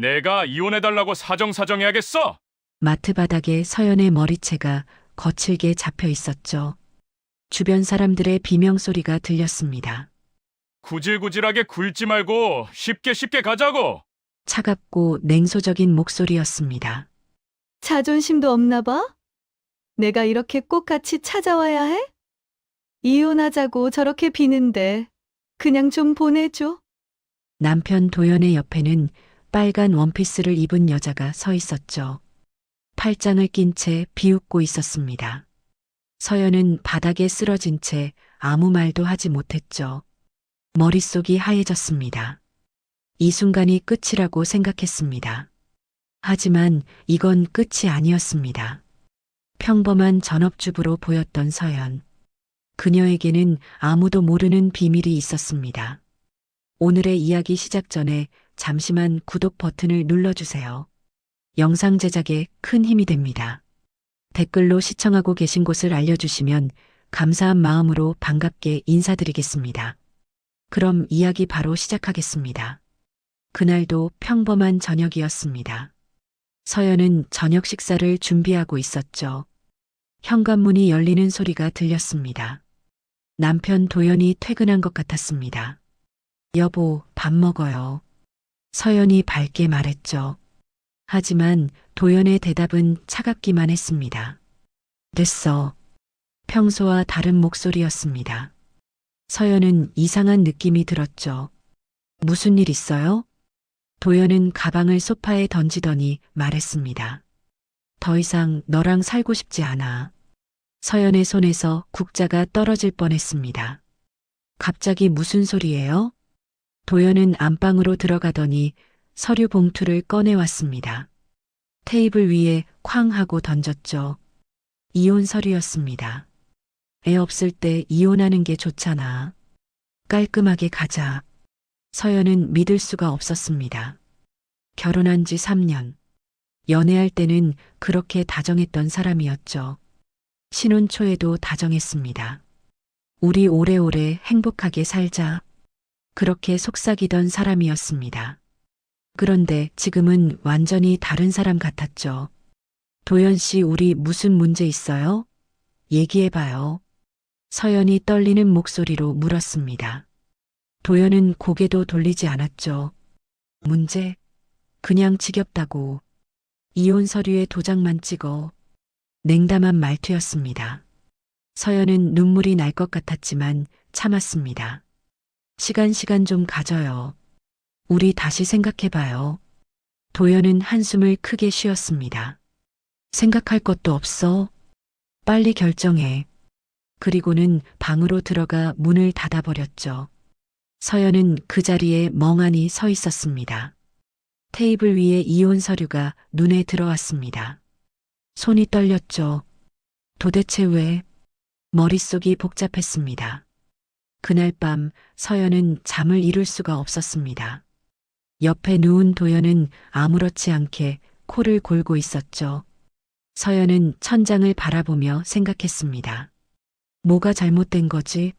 내가 이혼해달라고 사정사정해야겠어. 마트 바닥에 서연의 머리채가 거칠게 잡혀 있었죠. 주변 사람들의 비명소리가 들렸습니다. 구질구질하게 굴지 말고 쉽게 쉽게 가자고. 차갑고 냉소적인 목소리였습니다. 자존심도 없나 봐? 내가 이렇게 꼭 같이 찾아와야 해? 이혼하자고 저렇게 비는데 그냥 좀 보내줘. 남편 도연의 옆에는 빨간 원피스를 입은 여자가 서 있었죠. 팔짱을 낀 채 비웃고 있었습니다. 서연은 바닥에 쓰러진 채 아무 말도 하지 못했죠. 머릿속이 하얘졌습니다. 이 순간이 끝이라고 생각했습니다. 하지만 이건 끝이 아니었습니다. 평범한 전업주부로 보였던 서연. 그녀에게는 아무도 모르는 비밀이 있었습니다. 오늘의 이야기 시작 전에 잠시만 구독 버튼을 눌러주세요. 영상 제작에 큰 힘이 됩니다. 댓글로 시청하고 계신 곳을 알려주시면 감사한 마음으로 반갑게 인사드리겠습니다. 그럼 이야기 바로 시작하겠습니다. 그날도 평범한 저녁이었습니다. 서연은 저녁 식사를 준비하고 있었죠. 현관문이 열리는 소리가 들렸습니다. 남편 도연이 퇴근한 것 같았습니다. 여보, 밥 먹어요. 서연이 밝게 말했죠. 하지만 도연의 대답은 차갑기만 했습니다. 됐어. 평소와 다른 목소리였습니다. 서연은 이상한 느낌이 들었죠. 무슨 일 있어요? 도연은 가방을 소파에 던지더니 말했습니다. 더 이상 너랑 살고 싶지 않아. 서연의 손에서 국자가 떨어질 뻔했습니다. 갑자기 무슨 소리예요? 도연은 안방으로 들어가더니 서류 봉투를 꺼내왔습니다. 테이블 위에 쾅 하고 던졌죠. 이혼 서류였습니다. 애 없을 때 이혼하는 게 좋잖아. 깔끔하게 가자. 서연은 믿을 수가 없었습니다. 결혼한 지 3년. 연애할 때는 그렇게 다정했던 사람이었죠. 신혼 초에도 다정했습니다. 우리 오래오래 행복하게 살자. 그렇게 속삭이던 사람이었습니다. 그런데 지금은 완전히 다른 사람 같았죠. 도연 씨, 우리 무슨 문제 있어요? 얘기해봐요. 서연이 떨리는 목소리로 물었습니다. 도연은 고개도 돌리지 않았죠. 문제? 그냥 지겹다고. 이혼 서류에 도장만 찍어. 냉담한 말투였습니다. 서연은 눈물이 날 것 같았지만 참았습니다. 시간 좀 가져요. 우리 다시 생각해봐요. 도연은 한숨을 크게 쉬었습니다. 생각할 것도 없어. 빨리 결정해. 그리고는 방으로 들어가 문을 닫아버렸죠. 서연은 그 자리에 멍하니 서 있었습니다. 테이블 위에 이혼 서류가 눈에 들어왔습니다. 손이 떨렸죠. 도대체 왜? 머릿속이 복잡했습니다. 그날 밤 서연은 잠을 이룰 수가 없었습니다. 옆에 누운 도연은 아무렇지 않게 코를 골고 있었죠. 서연은 천장을 바라보며 생각했습니다. 뭐가 잘못된 거지?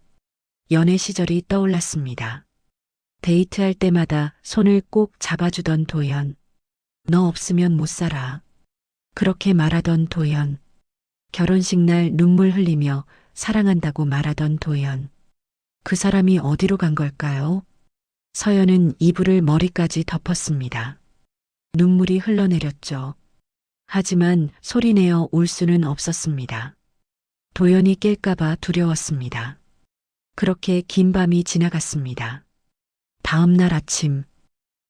연애 시절이 떠올랐습니다. 데이트할 때마다 손을 꼭 잡아주던 도연. 너 없으면 못 살아. 그렇게 말하던 도연. 결혼식 날 눈물 흘리며 사랑한다고 말하던 도연. 그 사람이 어디로 간 걸까요? 서연은 이불을 머리까지 덮었습니다. 눈물이 흘러내렸죠. 하지만 소리내어 울 수는 없었습니다. 도연이 깰까봐 두려웠습니다. 그렇게 긴 밤이 지나갔습니다. 다음 날 아침,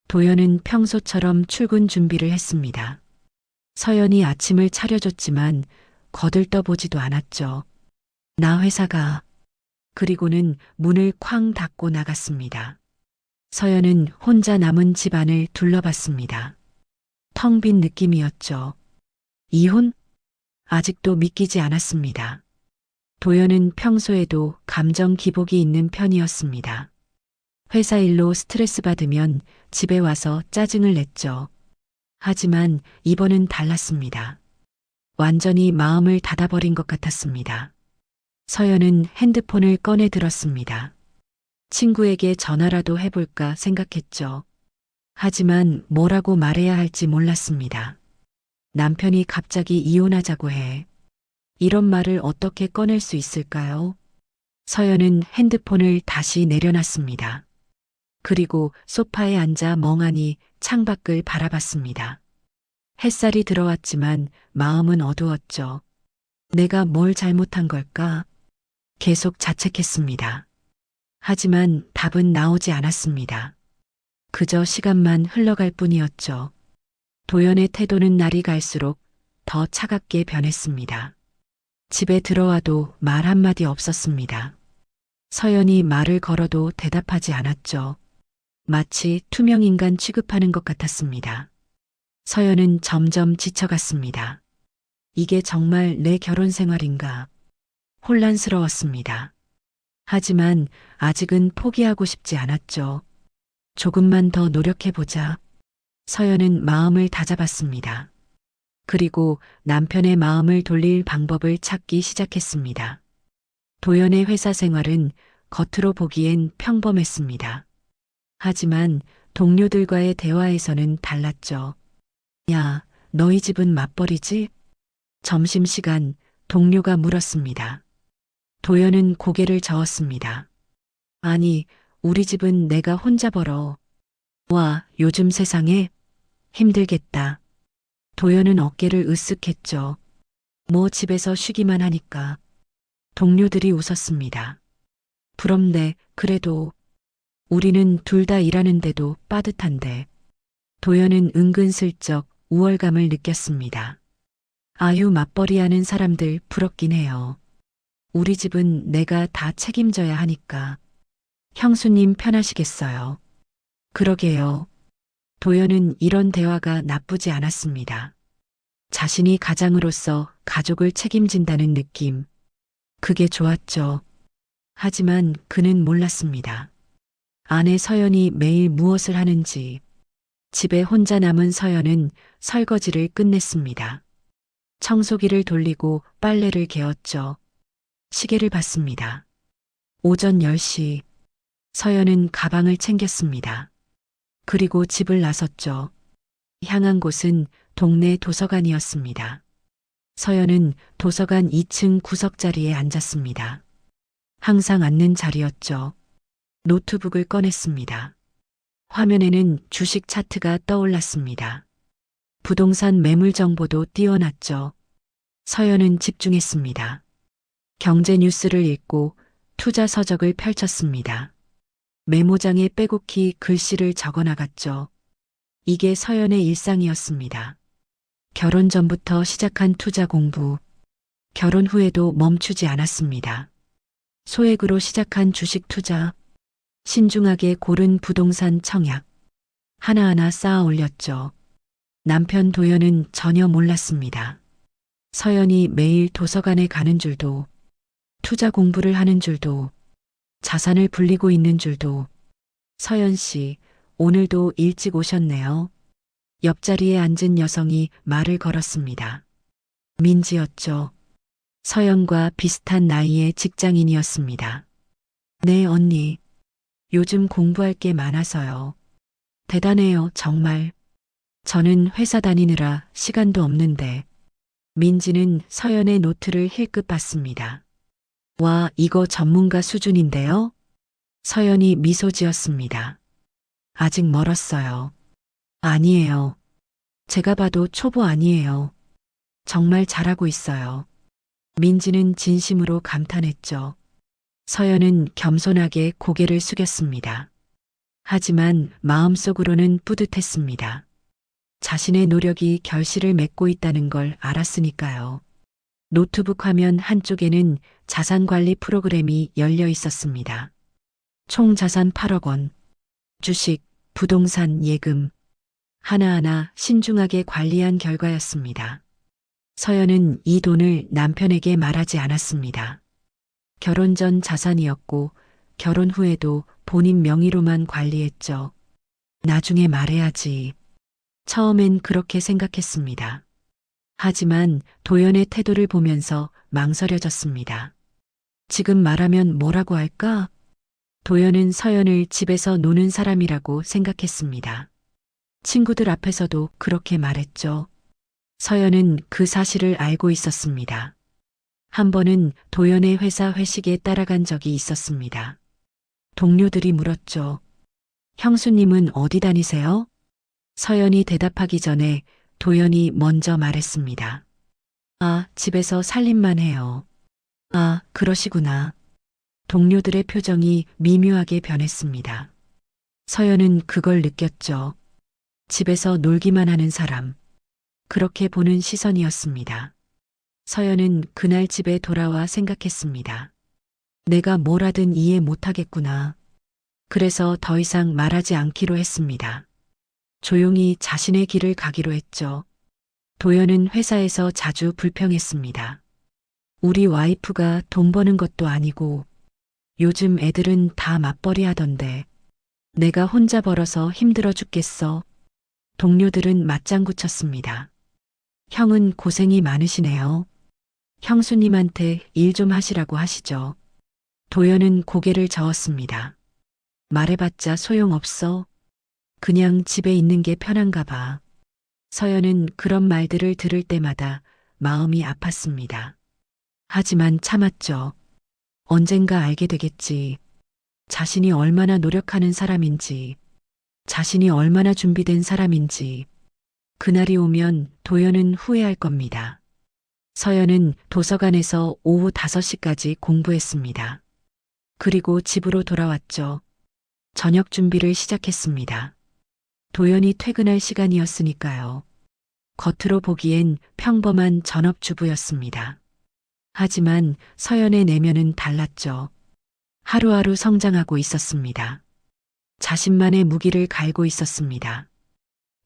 도연은 평소처럼 출근 준비를 했습니다. 서연이 아침을 차려줬지만 거들떠보지도 않았죠. 나 회사 가. 그리고는 문을 쾅 닫고 나갔습니다. 서연은 혼자 남은 집안을 둘러봤습니다. 텅 빈 느낌이었죠. 이혼? 아직도 믿기지 않았습니다. 도연은 평소에도 감정 기복이 있는 편이었습니다. 회사 일로 스트레스 받으면 집에 와서 짜증을 냈죠. 하지만 이번은 달랐습니다. 완전히 마음을 닫아버린 것 같았습니다. 서연은 핸드폰을 꺼내 들었습니다. 친구에게 전화라도 해볼까 생각했죠. 하지만 뭐라고 말해야 할지 몰랐습니다. 남편이 갑자기 이혼하자고 해. 이런 말을 어떻게 꺼낼 수 있을까요? 서연은 핸드폰을 다시 내려놨습니다. 그리고 소파에 앉아 멍하니 창밖을 바라봤습니다. 햇살이 들어왔지만 마음은 어두웠죠. 내가 뭘 잘못한 걸까? 계속 자책했습니다. 하지만 답은 나오지 않았습니다. 그저 시간만 흘러갈 뿐이었죠. 도연의 태도는 날이 갈수록 더 차갑게 변했습니다. 집에 들어와도 말 한마디 없었습니다. 서연이 말을 걸어도 대답하지 않았죠. 마치 투명인간 취급하는 것 같았습니다. 서연은 점점 지쳐갔습니다. 이게 정말 내 결혼 생활인가? 혼란스러웠습니다. 하지만 아직은 포기하고 싶지 않았죠. 조금만 더 노력해보자. 서연은 마음을 다잡았습니다. 그리고 남편의 마음을 돌릴 방법을 찾기 시작했습니다. 도연의 회사 생활은 겉으로 보기엔 평범했습니다. 하지만 동료들과의 대화에서는 달랐죠. 야, 너희 집은 맞벌이지? 점심시간 동료가 물었습니다. 도연은 고개를 저었습니다. 아니, 우리 집은 내가 혼자 벌어. 와, 요즘 세상에 힘들겠다. 도연은 어깨를 으쓱했죠. 뭐 집에서 쉬기만 하니까. 동료들이 웃었습니다. 부럽네, 그래도. 우리는 둘 다 일하는데도 빠듯한데. 도연은 은근슬쩍 우월감을 느꼈습니다. 아유, 맞벌이 하는 사람들 부럽긴 해요. 우리 집은 내가 다 책임져야 하니까. 형수님 편하시겠어요. 그러게요. 도연은 이런 대화가 나쁘지 않았습니다. 자신이 가장으로서 가족을 책임진다는 느낌. 그게 좋았죠. 하지만 그는 몰랐습니다. 아내 서연이 매일 무엇을 하는지. 집에 혼자 남은 서연은 설거지를 끝냈습니다. 청소기를 돌리고 빨래를 개었죠. 시계를 봤습니다. 오전 10시. 서연은 가방을 챙겼습니다. 그리고 집을 나섰죠. 향한 곳은 동네 도서관이었습니다. 서연은 도서관 2층 구석자리에 앉았습니다. 항상 앉는 자리였죠. 노트북을 꺼냈습니다. 화면에는 주식 차트가 떠올랐습니다. 부동산 매물 정보도 띄워놨죠. 서연은 집중했습니다. 경제 뉴스를 읽고 투자 서적을 펼쳤습니다. 메모장에 빼곡히 글씨를 적어나갔죠. 이게 서연의 일상이었습니다. 결혼 전부터 시작한 투자 공부, 결혼 후에도 멈추지 않았습니다. 소액으로 시작한 주식 투자, 신중하게 고른 부동산 청약, 하나하나 쌓아 올렸죠. 남편 도연은 전혀 몰랐습니다. 서연이 매일 도서관에 가는 줄도, 투자 공부를 하는 줄도, 자산을 불리고 있는 줄도. 서연 씨, 오늘도 일찍 오셨네요. 옆자리에 앉은 여성이 말을 걸었습니다. 민지였죠. 서연과 비슷한 나이의 직장인이었습니다. 네, 언니. 요즘 공부할 게 많아서요. 대단해요, 정말. 저는 회사 다니느라 시간도 없는데. 민지는 서연의 노트를 힐끗 봤습니다. 와, 이거 전문가 수준인데요? 서연이 미소 지었습니다. 아직 멀었어요. 아니에요. 제가 봐도 초보 아니에요. 정말 잘하고 있어요. 민지는 진심으로 감탄했죠. 서연은 겸손하게 고개를 숙였습니다. 하지만 마음속으로는 뿌듯했습니다. 자신의 노력이 결실을 맺고 있다는 걸 알았으니까요. 노트북 화면 한쪽에는 자산관리 프로그램이 열려 있었습니다. 총 자산 8억 원, 주식, 부동산, 예금, 하나하나 신중하게 관리한 결과였습니다. 서연은 이 돈을 남편에게 말하지 않았습니다. 결혼 전 자산이었고 결혼 후에도 본인 명의로만 관리했죠. 나중에 말해야지. 처음엔 그렇게 생각했습니다. 하지만 도연의 태도를 보면서 망설여졌습니다. 지금 말하면 뭐라고 할까? 도연은 서연을 집에서 노는 사람이라고 생각했습니다. 친구들 앞에서도 그렇게 말했죠. 서연은 그 사실을 알고 있었습니다. 한 번은 도연의 회사 회식에 따라간 적이 있었습니다. 동료들이 물었죠. 형수님은 어디 다니세요? 서연이 대답하기 전에 도연이 먼저 말했습니다. 아, 집에서 살림만 해요. 아, 그러시구나. 동료들의 표정이 미묘하게 변했습니다. 서연은 그걸 느꼈죠. 집에서 놀기만 하는 사람. 그렇게 보는 시선이었습니다. 서연은 그날 집에 돌아와 생각했습니다. 내가 뭘 하든 이해 못하겠구나. 그래서 더 이상 말하지 않기로 했습니다. 조용히 자신의 길을 가기로 했죠. 도연은 회사에서 자주 불평했습니다. 우리 와이프가 돈 버는 것도 아니고 요즘 애들은 다 맞벌이 하던데 내가 혼자 벌어서 힘들어 죽겠어. 동료들은 맞장구 쳤습니다. 형은 고생이 많으시네요. 형수님한테 일 좀 하시라고 하시죠. 도연은 고개를 저었습니다. 말해봤자 소용없어. 그냥 집에 있는 게 편한가 봐. 서연은 그런 말들을 들을 때마다 마음이 아팠습니다. 하지만 참았죠. 언젠가 알게 되겠지. 자신이 얼마나 노력하는 사람인지, 자신이 얼마나 준비된 사람인지. 그날이 오면 도연은 후회할 겁니다. 서연은 도서관에서 오후 5시까지 공부했습니다. 그리고 집으로 돌아왔죠. 저녁 준비를 시작했습니다. 도연이 퇴근할 시간이었으니까요. 겉으로 보기엔 평범한 전업주부였습니다. 하지만 서연의 내면은 달랐죠. 하루하루 성장하고 있었습니다. 자신만의 무기를 갈고 있었습니다.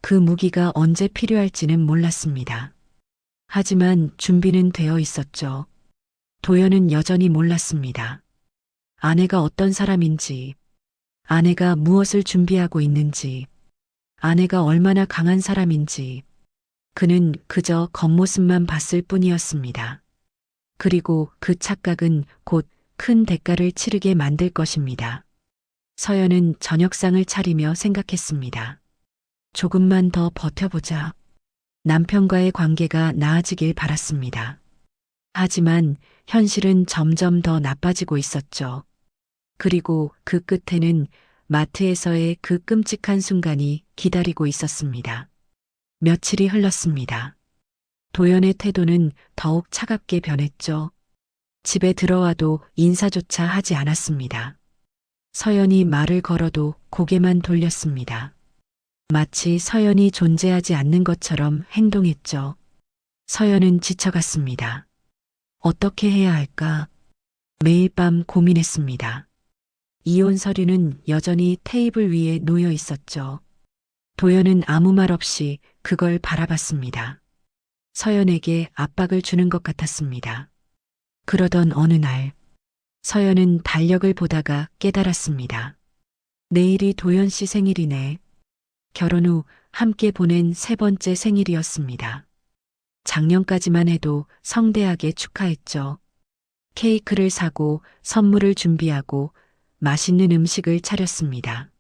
그 무기가 언제 필요할지는 몰랐습니다. 하지만 준비는 되어 있었죠. 도연은 여전히 몰랐습니다. 아내가 어떤 사람인지, 아내가 무엇을 준비하고 있는지, 아내가 얼마나 강한 사람인지, 그는 그저 겉모습만 봤을 뿐이었습니다. 그리고 그 착각은 곧 큰 대가를 치르게 만들 것입니다. 서연은 저녁상을 차리며 생각했습니다. 조금만 더 버텨보자. 남편과의 관계가 나아지길 바랐습니다. 하지만 현실은 점점 더 나빠지고 있었죠. 그리고 그 끝에는 마트에서의 그 끔찍한 순간이 기다리고 있었습니다. 며칠이 흘렀습니다. 도연의 태도는 더욱 차갑게 변했죠. 집에 들어와도 인사조차 하지 않았습니다. 서연이 말을 걸어도 고개만 돌렸습니다. 마치 서연이 존재하지 않는 것처럼 행동했죠. 서연은 지쳐갔습니다. 어떻게 해야 할까? 매일 밤 고민했습니다. 이혼 서류는 여전히 테이블 위에 놓여 있었죠. 도연은 아무 말 없이 그걸 바라봤습니다. 서연에게 압박을 주는 것 같았습니다. 그러던 어느 날, 서연은 달력을 보다가 깨달았습니다. 내일이 도연 씨 생일이네. 결혼 후 함께 보낸 3번째 생일이었습니다. 작년까지만 해도 성대하게 축하했죠. 케이크를 사고 선물을 준비하고 맛있는 음식을 차렸습니다.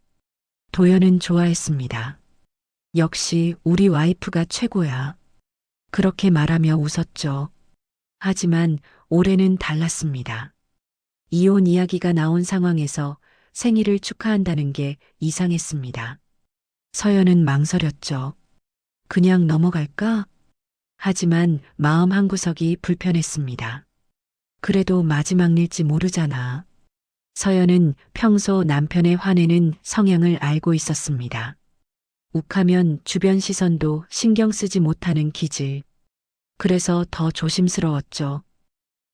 도연은 좋아했습니다. 역시 우리 와이프가 최고야. 그렇게 말하며 웃었죠. 하지만 올해는 달랐습니다. 이혼 이야기가 나온 상황에서 생일을 축하한다는 게 이상했습니다. 서연은 망설였죠. 그냥 넘어갈까? 하지만 마음 한구석이 불편했습니다. 그래도 마지막 일지 모르잖아. 서연은 평소 남편의 화내는 성향을 알고 있었습니다. 욱하면 주변 시선도 신경 쓰지 못하는 기질. 그래서 더 조심스러웠죠.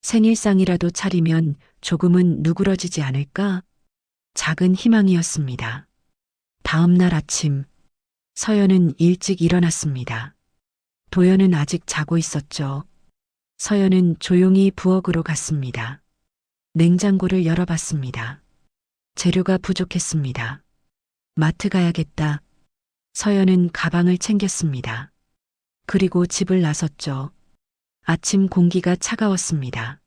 생일상이라도 차리면 조금은 누그러지지 않을까? 작은 희망이었습니다. 다음 날 아침, 서연은 일찍 일어났습니다. 도연은 아직 자고 있었죠. 서연은 조용히 부엌으로 갔습니다. 냉장고를 열어봤습니다. 재료가 부족했습니다. 마트 가야겠다. 서연은 가방을 챙겼습니다. 그리고 집을 나섰죠. 아침 공기가 차가웠습니다.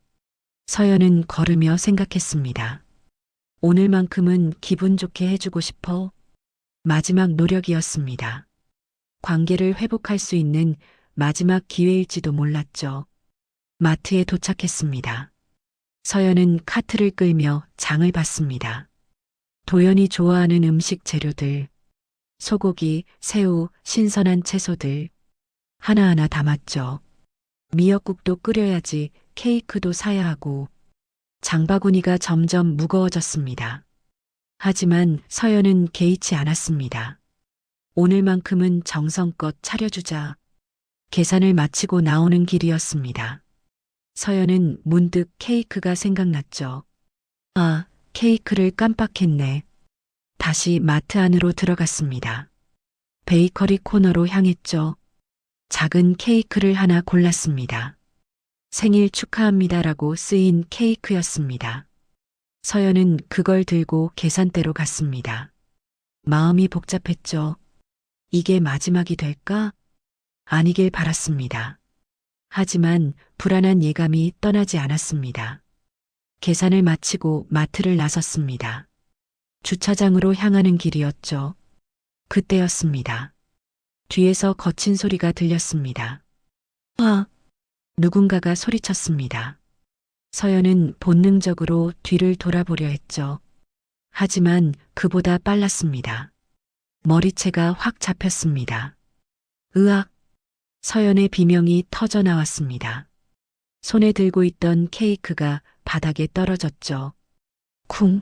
서연은 걸으며 생각했습니다. 오늘만큼은 기분 좋게 해주고 싶어. 마지막 노력이었습니다. 관계를 회복할 수 있는 마지막 기회일지도 몰랐죠. 마트에 도착했습니다. 서연은 카트를 끌며 장을 봤습니다. 도연이 좋아하는 음식 재료들, 소고기, 새우, 신선한 채소들 하나하나 담았죠. 미역국도 끓여야지 케이크도 사야 하고 장바구니가 점점 무거워졌습니다. 하지만 서연은 개의치 않았습니다. 오늘만큼은 정성껏 차려주자. 계산을 마치고 나오는 길이었습니다. 서연은 문득 케이크가 생각났죠. 아, 케이크를 깜빡했네. 다시 마트 안으로 들어갔습니다. 베이커리 코너로 향했죠. 작은 케이크를 하나 골랐습니다. 생일 축하합니다라고 쓰인 케이크였습니다. 서연은 그걸 들고 계산대로 갔습니다. 마음이 복잡했죠. 이게 마지막이 될까? 아니길 바랐습니다. 하지만 불안한 예감이 떠나지 않았습니다. 계산을 마치고 마트를 나섰습니다. 주차장으로 향하는 길이었죠. 그때였습니다. 뒤에서 거친 소리가 들렸습니다. 아! 누군가가 소리쳤습니다. 서연은 본능적으로 뒤를 돌아보려 했죠. 하지만 그보다 빨랐습니다. 머리채가 확 잡혔습니다. 으악! 서연의 비명이 터져 나왔습니다. 손에 들고 있던 케이크가 바닥에 떨어졌죠. 쿵!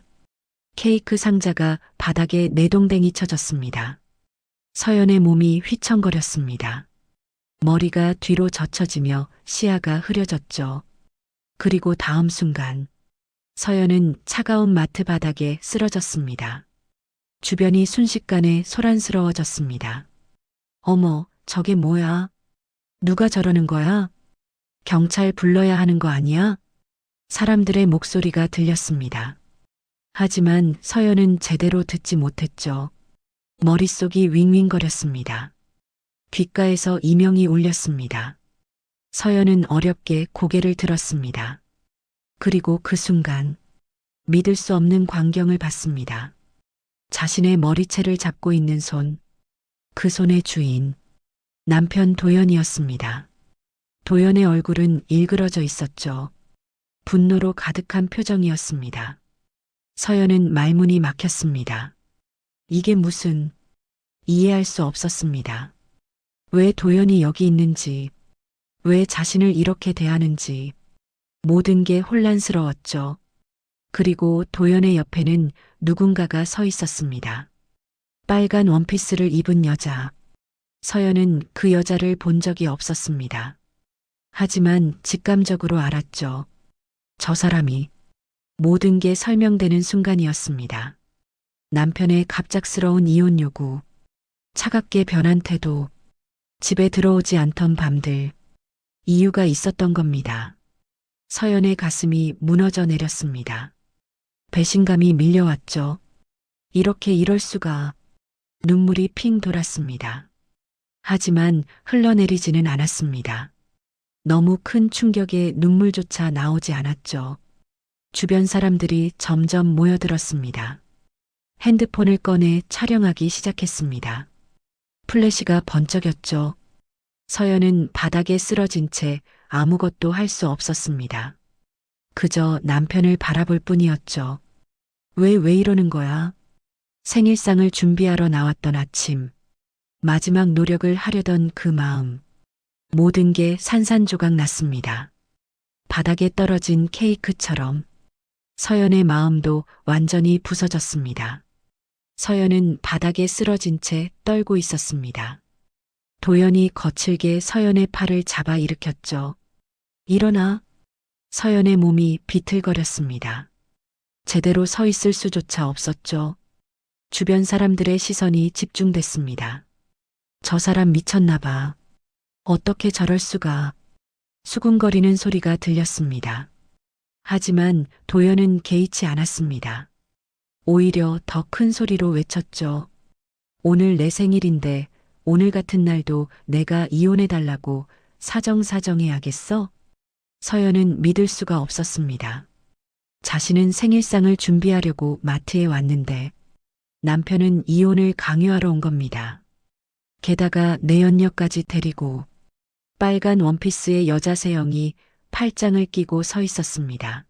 케이크 상자가 바닥에 내동댕이 쳐졌습니다. 서연의 몸이 휘청거렸습니다. 머리가 뒤로 젖혀지며 시야가 흐려졌죠. 그리고 다음 순간 서연은 차가운 마트 바닥에 쓰러졌습니다. 주변이 순식간에 소란스러워졌습니다. 어머, 저게 뭐야? 누가 저러는 거야? 경찰 불러야 하는 거 아니야? 사람들의 목소리가 들렸습니다. 하지만 서연은 제대로 듣지 못했죠. 머릿속이 윙윙거렸습니다. 귓가에서 이명이 울렸습니다. 서연은 어렵게 고개를 들었습니다. 그리고 그 순간 믿을 수 없는 광경을 봤습니다. 자신의 머리채를 잡고 있는 손, 그 손의 주인, 남편 도연이었습니다. 도연의 얼굴은 일그러져 있었죠. 분노로 가득한 표정이었습니다. 서연은 말문이 막혔습니다. 이게 무슨, 이해할 수 없었습니다. 왜 도연이 여기 있는지, 왜 자신을 이렇게 대하는지, 모든 게 혼란스러웠죠. 그리고 도연의 옆에는 누군가가 서 있었습니다. 빨간 원피스를 입은 여자. 서연은 그 여자를 본 적이 없었습니다. 하지만 직감적으로 알았죠. 저 사람이 모든 게 설명되는 순간이었습니다. 남편의 갑작스러운 이혼 요구, 차갑게 변한 태도, 집에 들어오지 않던 밤들, 이유가 있었던 겁니다. 서연의 가슴이 무너져 내렸습니다. 배신감이 밀려왔죠. 이렇게 이럴 수가. 눈물이 핑 돌았습니다. 하지만 흘러내리지는 않았습니다. 너무 큰 충격에 눈물조차 나오지 않았죠. 주변 사람들이 점점 모여들었습니다. 핸드폰을 꺼내 촬영하기 시작했습니다. 플래시가 번쩍였죠. 서연은 바닥에 쓰러진 채 아무것도 할 수 없었습니다. 그저 남편을 바라볼 뿐이었죠. 왜 이러는 거야? 생일상을 준비하러 나왔던 아침, 마지막 노력을 하려던 그 마음, 모든 게 산산조각 났습니다. 바닥에 떨어진 케이크처럼 서연의 마음도 완전히 부서졌습니다. 서연은 바닥에 쓰러진 채 떨고 있었습니다. 도연이 거칠게 서연의 팔을 잡아 일으켰죠. 일어나. 서연의 몸이 비틀거렸습니다. 제대로 서 있을 수조차 없었죠. 주변 사람들의 시선이 집중됐습니다. 저 사람 미쳤나 봐. 어떻게 저럴 수가. 수군거리는 소리가 들렸습니다. 하지만 도연은 개의치 않았습니다. 오히려 더 큰 소리로 외쳤죠. 오늘 내 생일인데 오늘 같은 날도 내가 이혼해달라고 사정사정해야겠어? 서연은 믿을 수가 없었습니다. 자신은 생일상을 준비하려고 마트에 왔는데 남편은 이혼을 강요하러 온 겁니다. 게다가 내연녀까지 데리고 빨간 원피스의 여자 세영이 팔짱을 끼고 서 있었습니다.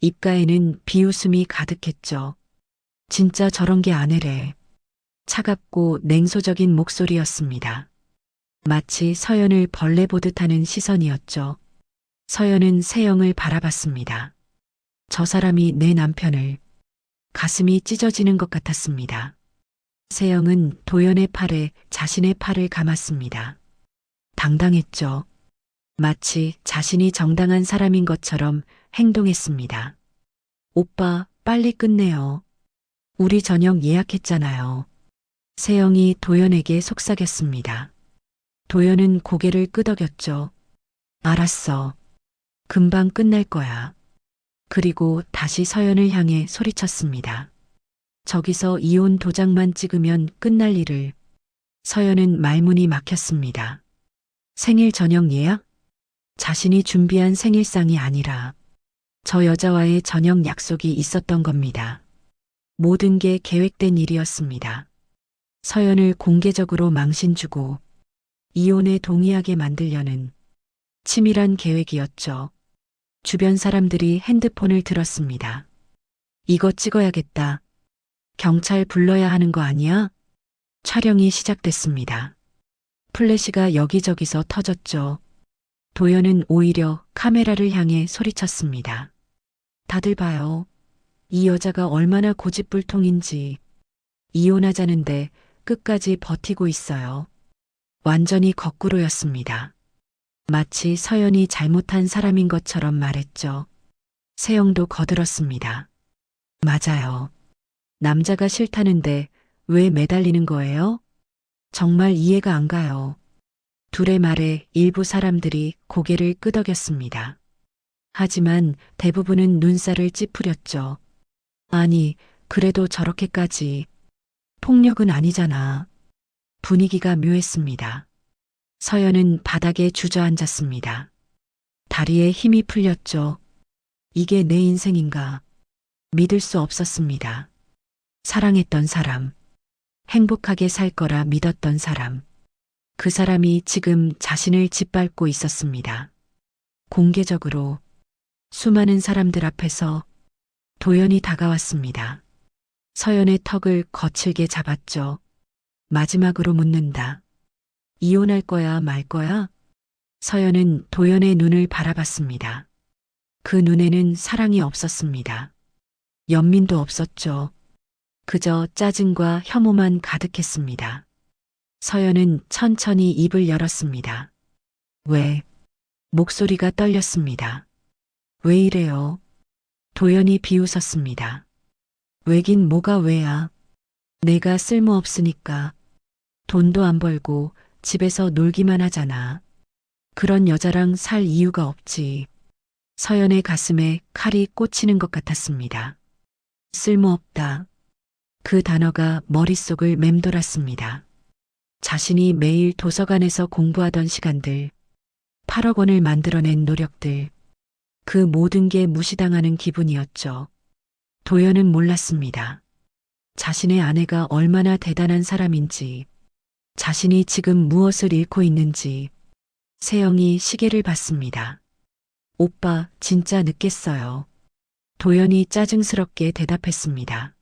입가에는 비웃음이 가득했죠. 진짜 저런 게 아내래. 차갑고 냉소적인 목소리였습니다. 마치 서연을 벌레 보듯 하는 시선이었죠. 서연은 세영을 바라봤습니다. 저 사람이 내 남편을. 가슴이 찢어지는 것 같았습니다. 세영은 도연의 팔에 자신의 팔을 감았습니다. 당당했죠. 마치 자신이 정당한 사람인 것처럼 행동했습니다. 오빠, 빨리 끝내요. 우리 저녁 예약했잖아요. 세영이 도연에게 속삭였습니다. 도연은 고개를 끄덕였죠. 알았어. 금방 끝날 거야. 그리고 다시 서연을 향해 소리쳤습니다. 저기서 이혼 도장만 찍으면 끝날 일을. 서연은 말문이 막혔습니다. 생일 저녁 예약? 자신이 준비한 생일상이 아니라 저 여자와의 저녁 약속이 있었던 겁니다. 모든 게 계획된 일이었습니다. 서연을 공개적으로 망신 주고 이혼에 동의하게 만들려는 치밀한 계획이었죠. 주변 사람들이 핸드폰을 들었습니다. 이거 찍어야겠다. 경찰 불러야 하는 거 아니야? 촬영이 시작됐습니다. 플래시가 여기저기서 터졌죠. 도연은 오히려 카메라를 향해 소리쳤습니다. 다들 봐요. 이 여자가 얼마나 고집불통인지. 이혼하자는데 끝까지 버티고 있어요. 완전히 거꾸로였습니다. 마치 서연이 잘못한 사람인 것처럼 말했죠. 세영도 거들었습니다. 맞아요. 남자가 싫다는데 왜 매달리는 거예요? 정말 이해가 안 가요. 둘의 말에 일부 사람들이 고개를 끄덕였습니다. 하지만 대부분은 눈살을 찌푸렸죠. 아니, 그래도 저렇게까지. 폭력은 아니잖아. 분위기가 묘했습니다. 서연은 바닥에 주저앉았습니다. 다리에 힘이 풀렸죠. 이게 내 인생인가. 믿을 수 없었습니다. 사랑했던 사람, 행복하게 살 거라 믿었던 사람, 그 사람이 지금 자신을 짓밟고 있었습니다. 공개적으로 수많은 사람들 앞에서 도연이 다가왔습니다. 서연의 턱을 거칠게 잡았죠. 마지막으로 묻는다. 이혼할 거야, 말 거야? 서연은 도연의 눈을 바라봤습니다. 그 눈에는 사랑이 없었습니다. 연민도 없었죠. 그저 짜증과 혐오만 가득했습니다. 서연은 천천히 입을 열었습니다. 왜? 목소리가 떨렸습니다. 왜 이래요? 도연이 비웃었습니다. 왜긴 뭐가 왜야? 내가 쓸모없으니까. 돈도 안 벌고 집에서 놀기만 하잖아. 그런 여자랑 살 이유가 없지. 서연의 가슴에 칼이 꽂히는 것 같았습니다. 쓸모없다. 그 단어가 머릿속을 맴돌았습니다. 자신이 매일 도서관에서 공부하던 시간들, 8억 원을 만들어낸 노력들, 그 모든 게 무시당하는 기분이었죠. 도연은 몰랐습니다. 자신의 아내가 얼마나 대단한 사람인지, 자신이 지금 무엇을 잃고 있는지. 세영이 시계를 봤습니다. 오빠, 진짜 늦겠어요. 도연이 짜증스럽게 대답했습니다.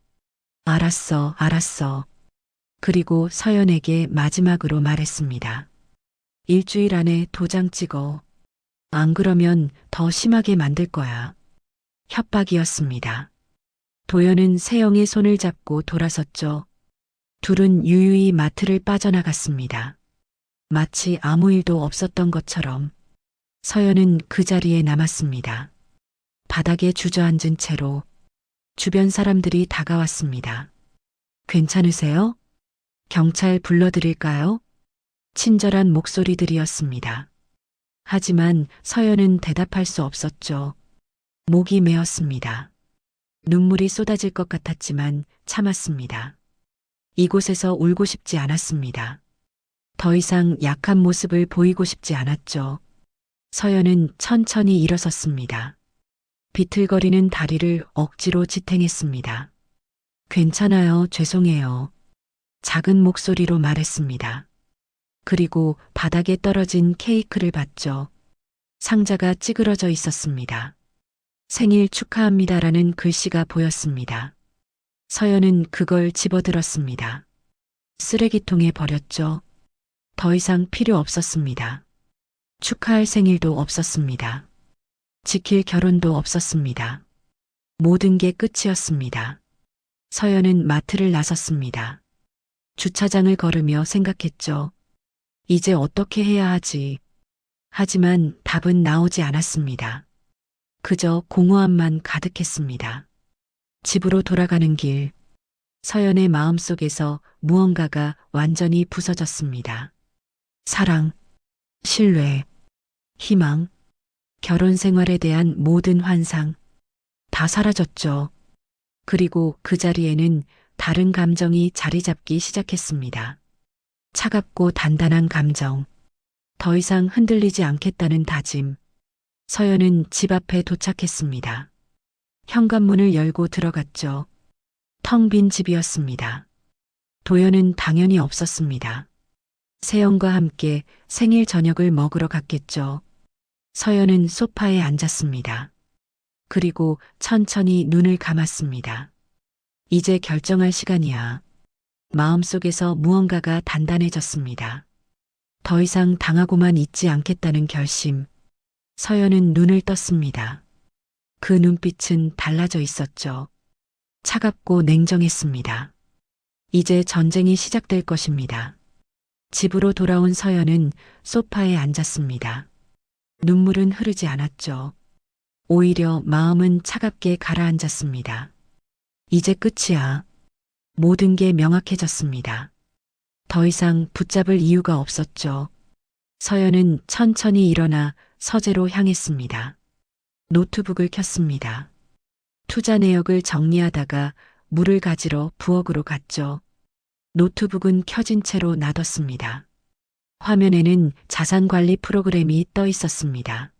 알았어, 알았어. 그리고 서연에게 마지막으로 말했습니다. 일주일 안에 도장 찍어. 안 그러면 더 심하게 만들 거야. 협박이었습니다. 도연은 세영의 손을 잡고 돌아섰죠. 둘은 유유히 마트를 빠져나갔습니다. 마치 아무 일도 없었던 것처럼 서연은 그 자리에 남았습니다. 바닥에 주저앉은 채로. 주변 사람들이 다가왔습니다. 괜찮으세요? 경찰 불러드릴까요? 친절한 목소리들이었습니다. 하지만 서연은 대답할 수 없었죠. 목이 메었습니다. 눈물이 쏟아질 것 같았지만 참았습니다. 이곳에서 울고 싶지 않았습니다. 더 이상 약한 모습을 보이고 싶지 않았죠. 서연은 천천히 일어섰습니다. 비틀거리는 다리를 억지로 지탱했습니다. 괜찮아요, 죄송해요. 작은 목소리로 말했습니다. 그리고 바닥에 떨어진 케이크를 봤죠. 상자가 찌그러져 있었습니다. 생일 축하합니다라는 글씨가 보였습니다. 서연은 그걸 집어들었습니다. 쓰레기통에 버렸죠. 더 이상 필요 없었습니다. 축하할 생일도 없었습니다. 지킬 결혼도 없었습니다. 모든 게 끝이었습니다. 서연은 마트를 나섰습니다. 주차장을 걸으며 생각했죠. 이제 어떻게 해야 하지? 하지만 답은 나오지 않았습니다. 그저 공허함만 가득했습니다. 집으로 돌아가는 길, 서연의 마음속에서 무언가가 완전히 부서졌습니다. 사랑, 신뢰, 희망, 결혼 생활에 대한 모든 환상, 다 사라졌죠. 그리고 그 자리에는 다른 감정이 자리 잡기 시작했습니다. 차갑고 단단한 감정, 더 이상 흔들리지 않겠다는 다짐. 서연은 집 앞에 도착했습니다. 현관문을 열고 들어갔죠. 텅 빈 집이었습니다. 도연은 당연히 없었습니다. 세연과 함께 생일 저녁을 먹으러 갔겠죠. 서연은 소파에 앉았습니다. 그리고 천천히 눈을 감았습니다. 이제 결정할 시간이야. 마음속에서 무언가가 단단해졌습니다. 더 이상 당하고만 있지 않겠다는 결심. 서연은 눈을 떴습니다. 그 눈빛은 달라져 있었죠. 차갑고 냉정했습니다. 이제 전쟁이 시작될 것입니다. 집으로 돌아온 서연은 소파에 앉았습니다. 눈물은 흐르지 않았죠. 오히려 마음은 차갑게 가라앉았습니다. 이제 끝이야. 모든 게 명확해졌습니다. 더 이상 붙잡을 이유가 없었죠. 서연은 천천히 일어나 서재로 향했습니다. 노트북을 켰습니다. 투자 내역을 정리하다가 물을 가지러 부엌으로 갔죠. 노트북은 켜진 채로 놔뒀습니다. 화면에는 자산관리 프로그램이 떠 있었습니다.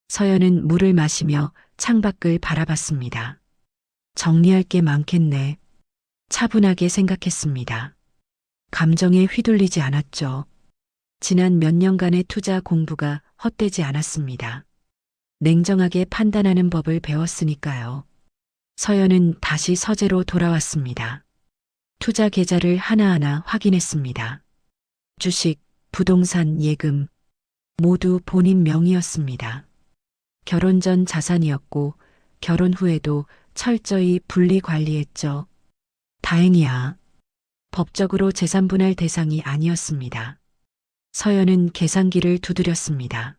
서연은 물을 마시며 창밖을 바라봤습니다. 정리할 게 많겠네. 차분하게 생각했습니다. 감정에 휘둘리지 않았죠. 지난 몇 년간의 투자 공부가 헛되지 않았습니다. 냉정하게 판단하는 법을 배웠으니까요. 서연은 다시 서재로 돌아왔습니다. 투자 계좌를 하나하나 확인했습니다. 주식, 부동산, 예금 모두 본인 명의였습니다. 결혼 전 자산이었고 결혼 후에도 철저히 분리 관리했죠. 다행이야. 법적으로 재산분할 대상이 아니었습니다. 서연은 계산기를 두드렸습니다.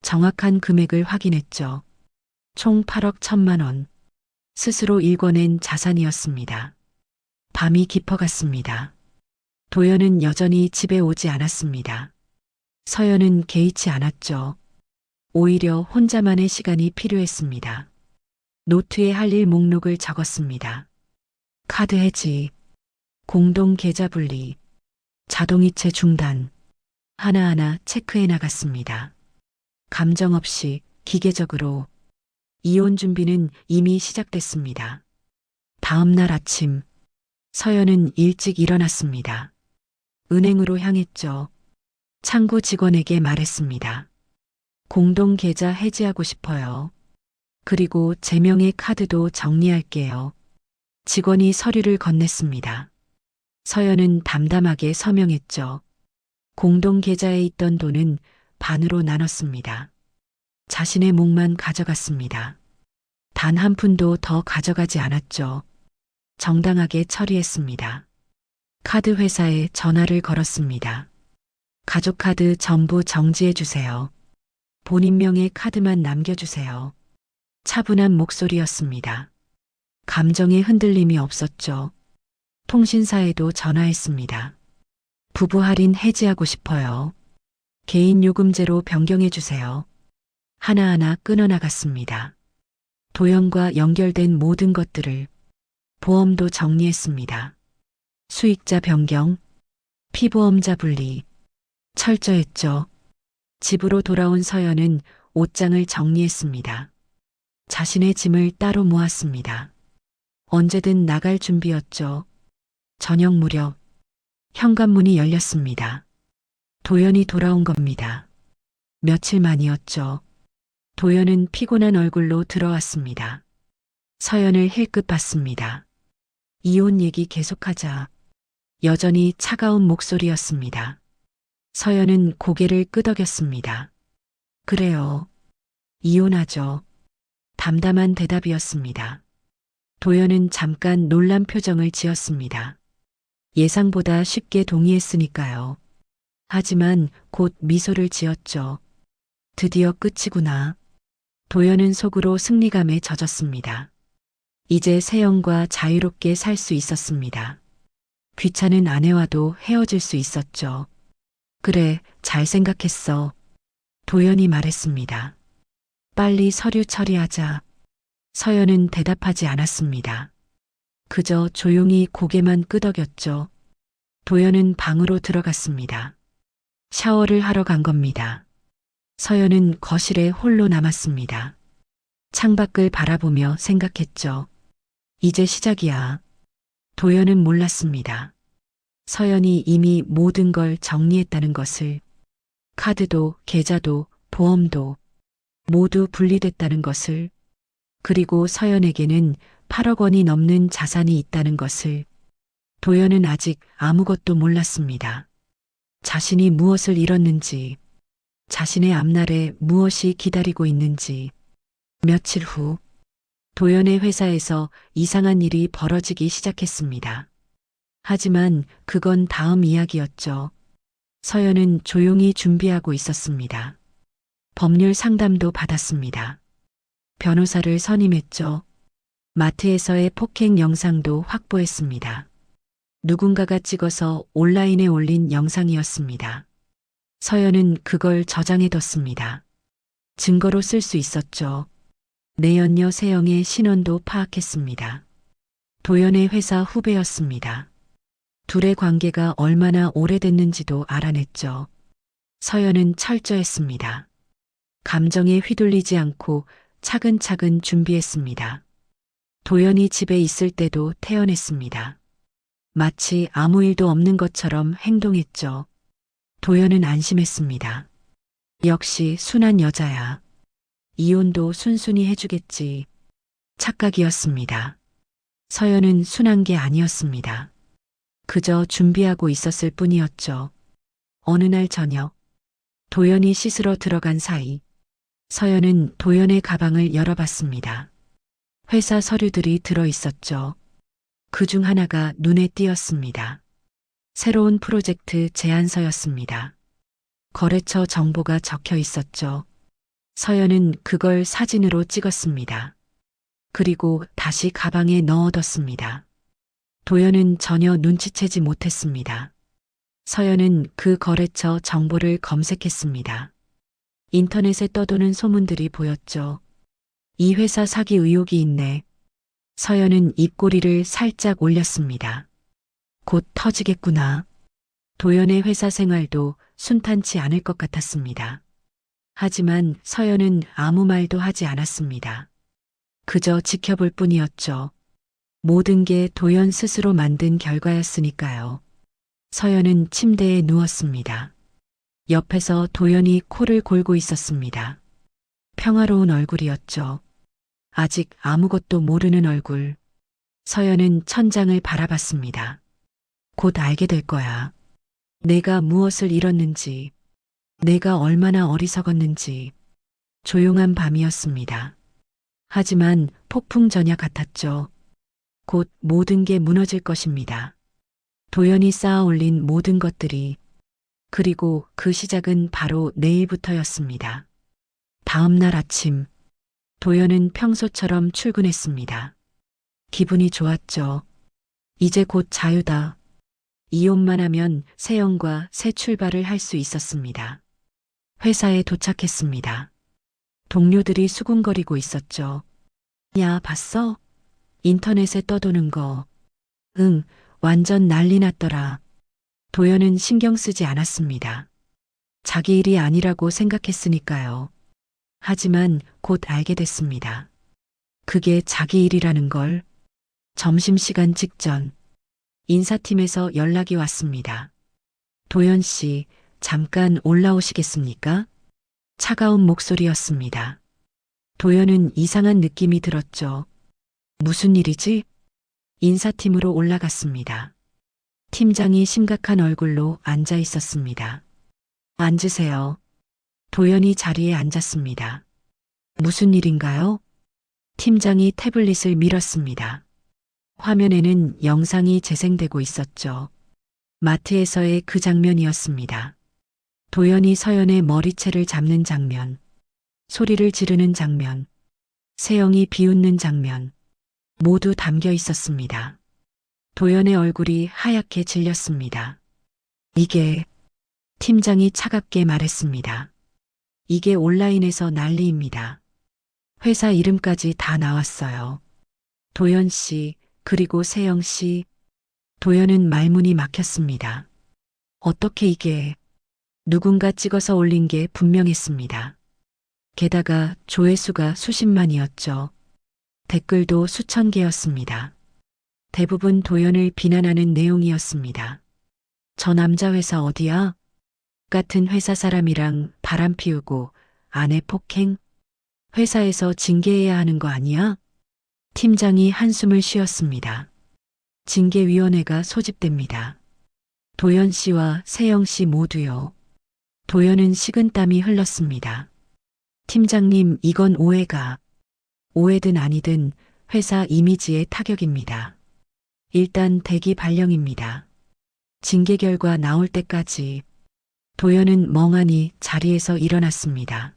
정확한 금액을 확인했죠. 총 8억 1천만 원. 스스로 일궈낸 자산이었습니다. 밤이 깊어갔습니다. 도연은 여전히 집에 오지 않았습니다. 서연은 개의치 않았죠. 오히려 혼자만의 시간이 필요했습니다. 노트에 할 일 목록을 적었습니다. 카드 해지, 공동 계좌 분리, 자동이체 중단, 하나하나 체크해 나갔습니다. 감정 없이 기계적으로 이혼 준비는 이미 시작됐습니다. 다음 날 아침, 서연은 일찍 일어났습니다. 은행으로 향했죠. 창구 직원에게 말했습니다. 공동 계좌 해지하고 싶어요. 그리고 제 명의 카드도 정리할게요. 직원이 서류를 건넸습니다. 서연은 담담하게 서명했죠. 공동 계좌에 있던 돈은 반으로 나눴습니다. 자신의 몫만 가져갔습니다. 단 한 푼도 더 가져가지 않았죠. 정당하게 처리했습니다. 카드 회사에 전화를 걸었습니다. 가족 카드 전부 정지해 주세요. 본인 명의 카드만 남겨주세요. 차분한 목소리였습니다. 감정에 흔들림이 없었죠. 통신사에도 전화했습니다. 부부 할인 해지하고 싶어요. 개인 요금제로 변경해 주세요. 하나하나 끊어나갔습니다. 도연과 연결된 모든 것들을 보험도 정리했습니다. 수익자 변경, 피보험자 분리, 철저했죠. 집으로 돌아온 서연은 옷장을 정리했습니다. 자신의 짐을 따로 모았습니다. 언제든 나갈 준비였죠. 저녁 무렵 현관문이 열렸습니다. 도연이 돌아온 겁니다. 며칠 만이었죠. 도연은 피곤한 얼굴로 들어왔습니다. 서연을 힐끗 봤습니다. 이혼 얘기 계속하자. 여전히 차가운 목소리였습니다. 서연은 고개를 끄덕였습니다. 그래요. 이혼하죠. 담담한 대답이었습니다. 도연은 잠깐 놀란 표정을 지었습니다. 예상보다 쉽게 동의했으니까요. 하지만 곧 미소를 지었죠. 드디어 끝이구나. 도연은 속으로 승리감에 젖었습니다. 이제 세영과 자유롭게 살 수 있었습니다. 귀찮은 아내와도 헤어질 수 있었죠. 그래, 잘 생각했어. 도연이 말했습니다. 빨리 서류 처리하자. 서연은 대답하지 않았습니다. 그저 조용히 고개만 끄덕였죠. 도연은 방으로 들어갔습니다. 샤워를 하러 간 겁니다. 서연은 거실에 홀로 남았습니다. 창밖을 바라보며 생각했죠. 이제 시작이야. 도연은 몰랐습니다. 서연이 이미 모든 걸 정리했다는 것을, 카드도 계좌도 보험도 모두 분리됐다는 것을, 그리고 서연에게는 8억 원이 넘는 자산이 있다는 것을. 도연은 아직 아무것도 몰랐습니다. 자신이 무엇을 잃었는지, 자신의 앞날에 무엇이 기다리고 있는지. 며칠 후, 도연의 회사에서 이상한 일이 벌어지기 시작했습니다. 하지만 그건 다음 이야기였죠. 서연은 조용히 준비하고 있었습니다. 법률 상담도 받았습니다. 변호사를 선임했죠. 마트에서의 폭행 영상도 확보했습니다. 누군가가 찍어서 온라인에 올린 영상이었습니다. 서연은 그걸 저장해뒀습니다. 증거로 쓸 수 있었죠. 내연녀 세영의 신원도 파악했습니다. 도연의 회사 후배였습니다. 둘의 관계가 얼마나 오래됐는지도 알아냈죠. 서연은 철저했습니다. 감정에 휘둘리지 않고 차근차근 준비했습니다. 도연이 집에 있을 때도 태연했습니다. 마치 아무 일도 없는 것처럼 행동했죠. 도연은 안심했습니다. 역시 순한 여자야. 이혼도 순순히 해주겠지. 착각이었습니다. 서연은 순한 게 아니었습니다. 그저 준비하고 있었을 뿐이었죠. 어느 날 저녁, 도연이 씻으러 들어간 사이, 서연은 도연의 가방을 열어봤습니다. 회사 서류들이 들어 있었죠. 그 중 하나가 눈에 띄었습니다. 새로운 프로젝트 제안서였습니다. 거래처 정보가 적혀 있었죠. 서연은 그걸 사진으로 찍었습니다. 그리고 다시 가방에 넣어뒀습니다. 도연은 전혀 눈치채지 못했습니다. 서연은 그 거래처 정보를 검색했습니다. 인터넷에 떠도는 소문들이 보였죠. 이 회사 사기 의혹이 있네. 서연은 입꼬리를 살짝 올렸습니다. 곧 터지겠구나. 도연의 회사 생활도 순탄치 않을 것 같았습니다. 하지만 서연은 아무 말도 하지 않았습니다. 그저 지켜볼 뿐이었죠. 모든 게 도연 스스로 만든 결과였으니까요. 서연은 침대에 누웠습니다. 옆에서 도연이 코를 골고 있었습니다. 평화로운 얼굴이었죠. 아직 아무것도 모르는 얼굴. 서연은 천장을 바라봤습니다. 곧 알게 될 거야. 내가 무엇을 잃었는지, 내가 얼마나 어리석었는지. 조용한 밤이었습니다. 하지만 폭풍 전야 같았죠. 곧 모든 게 무너질 것입니다. 도연이 쌓아 올린 모든 것들이. 그리고 그 시작은 바로 내일부터였습니다. 다음 날 아침, 도연은 평소처럼 출근했습니다. 기분이 좋았죠. 이제 곧 자유다. 이혼만 하면 세영과 새 출발을 할 수 있었습니다. 회사에 도착했습니다. 동료들이 수군거리고 있었죠. 야, 봤어? 인터넷에 떠도는 거. 응, 완전 난리 났더라. 도연은 신경 쓰지 않았습니다. 자기 일이 아니라고 생각했으니까요. 하지만 곧 알게 됐습니다. 그게 자기 일이라는 걸. 점심시간 직전, 인사팀에서 연락이 왔습니다. 도연 씨, 잠깐 올라오시겠습니까? 차가운 목소리였습니다. 도연은 이상한 느낌이 들었죠. 무슨 일이지? 인사팀으로 올라갔습니다. 팀장이 심각한 얼굴로 앉아 있었습니다. 앉으세요. 도연이 자리에 앉았습니다. 무슨 일인가요? 팀장이 태블릿을 밀었습니다. 화면에는 영상이 재생되고 있었죠. 마트에서의 그 장면이었습니다. 도연이 서연의 머리채를 잡는 장면, 소리를 지르는 장면, 세영이 비웃는 장면, 모두 담겨 있었습니다. 도연의 얼굴이 하얗게 질렸습니다. 이게, 팀장이 차갑게 말했습니다. 이게 온라인에서 난리입니다. 회사 이름까지 다 나왔어요. 도연 씨, 그리고 세영 씨. 도연은 말문이 막혔습니다. 어떻게 이게, 누군가 찍어서 올린 게 분명했습니다. 게다가 조회수가 수십만이었죠. 댓글도 수천 개였습니다. 대부분 도연을 비난하는 내용이었습니다. 저 남자 회사 어디야? 같은 회사 사람이랑 바람 피우고 아내 폭행? 회사에서 징계해야 하는 거 아니야? 팀장이 한숨을 쉬었습니다. 징계위원회가 소집됩니다. 도연 씨와 세영 씨 모두요. 도연은 식은땀이 흘렀습니다. 팀장님, 이건 오해든 아니든 회사 이미지의 타격입니다. 일단 대기 발령입니다. 징계 결과 나올 때까지. 도연은 멍하니 자리에서 일어났습니다.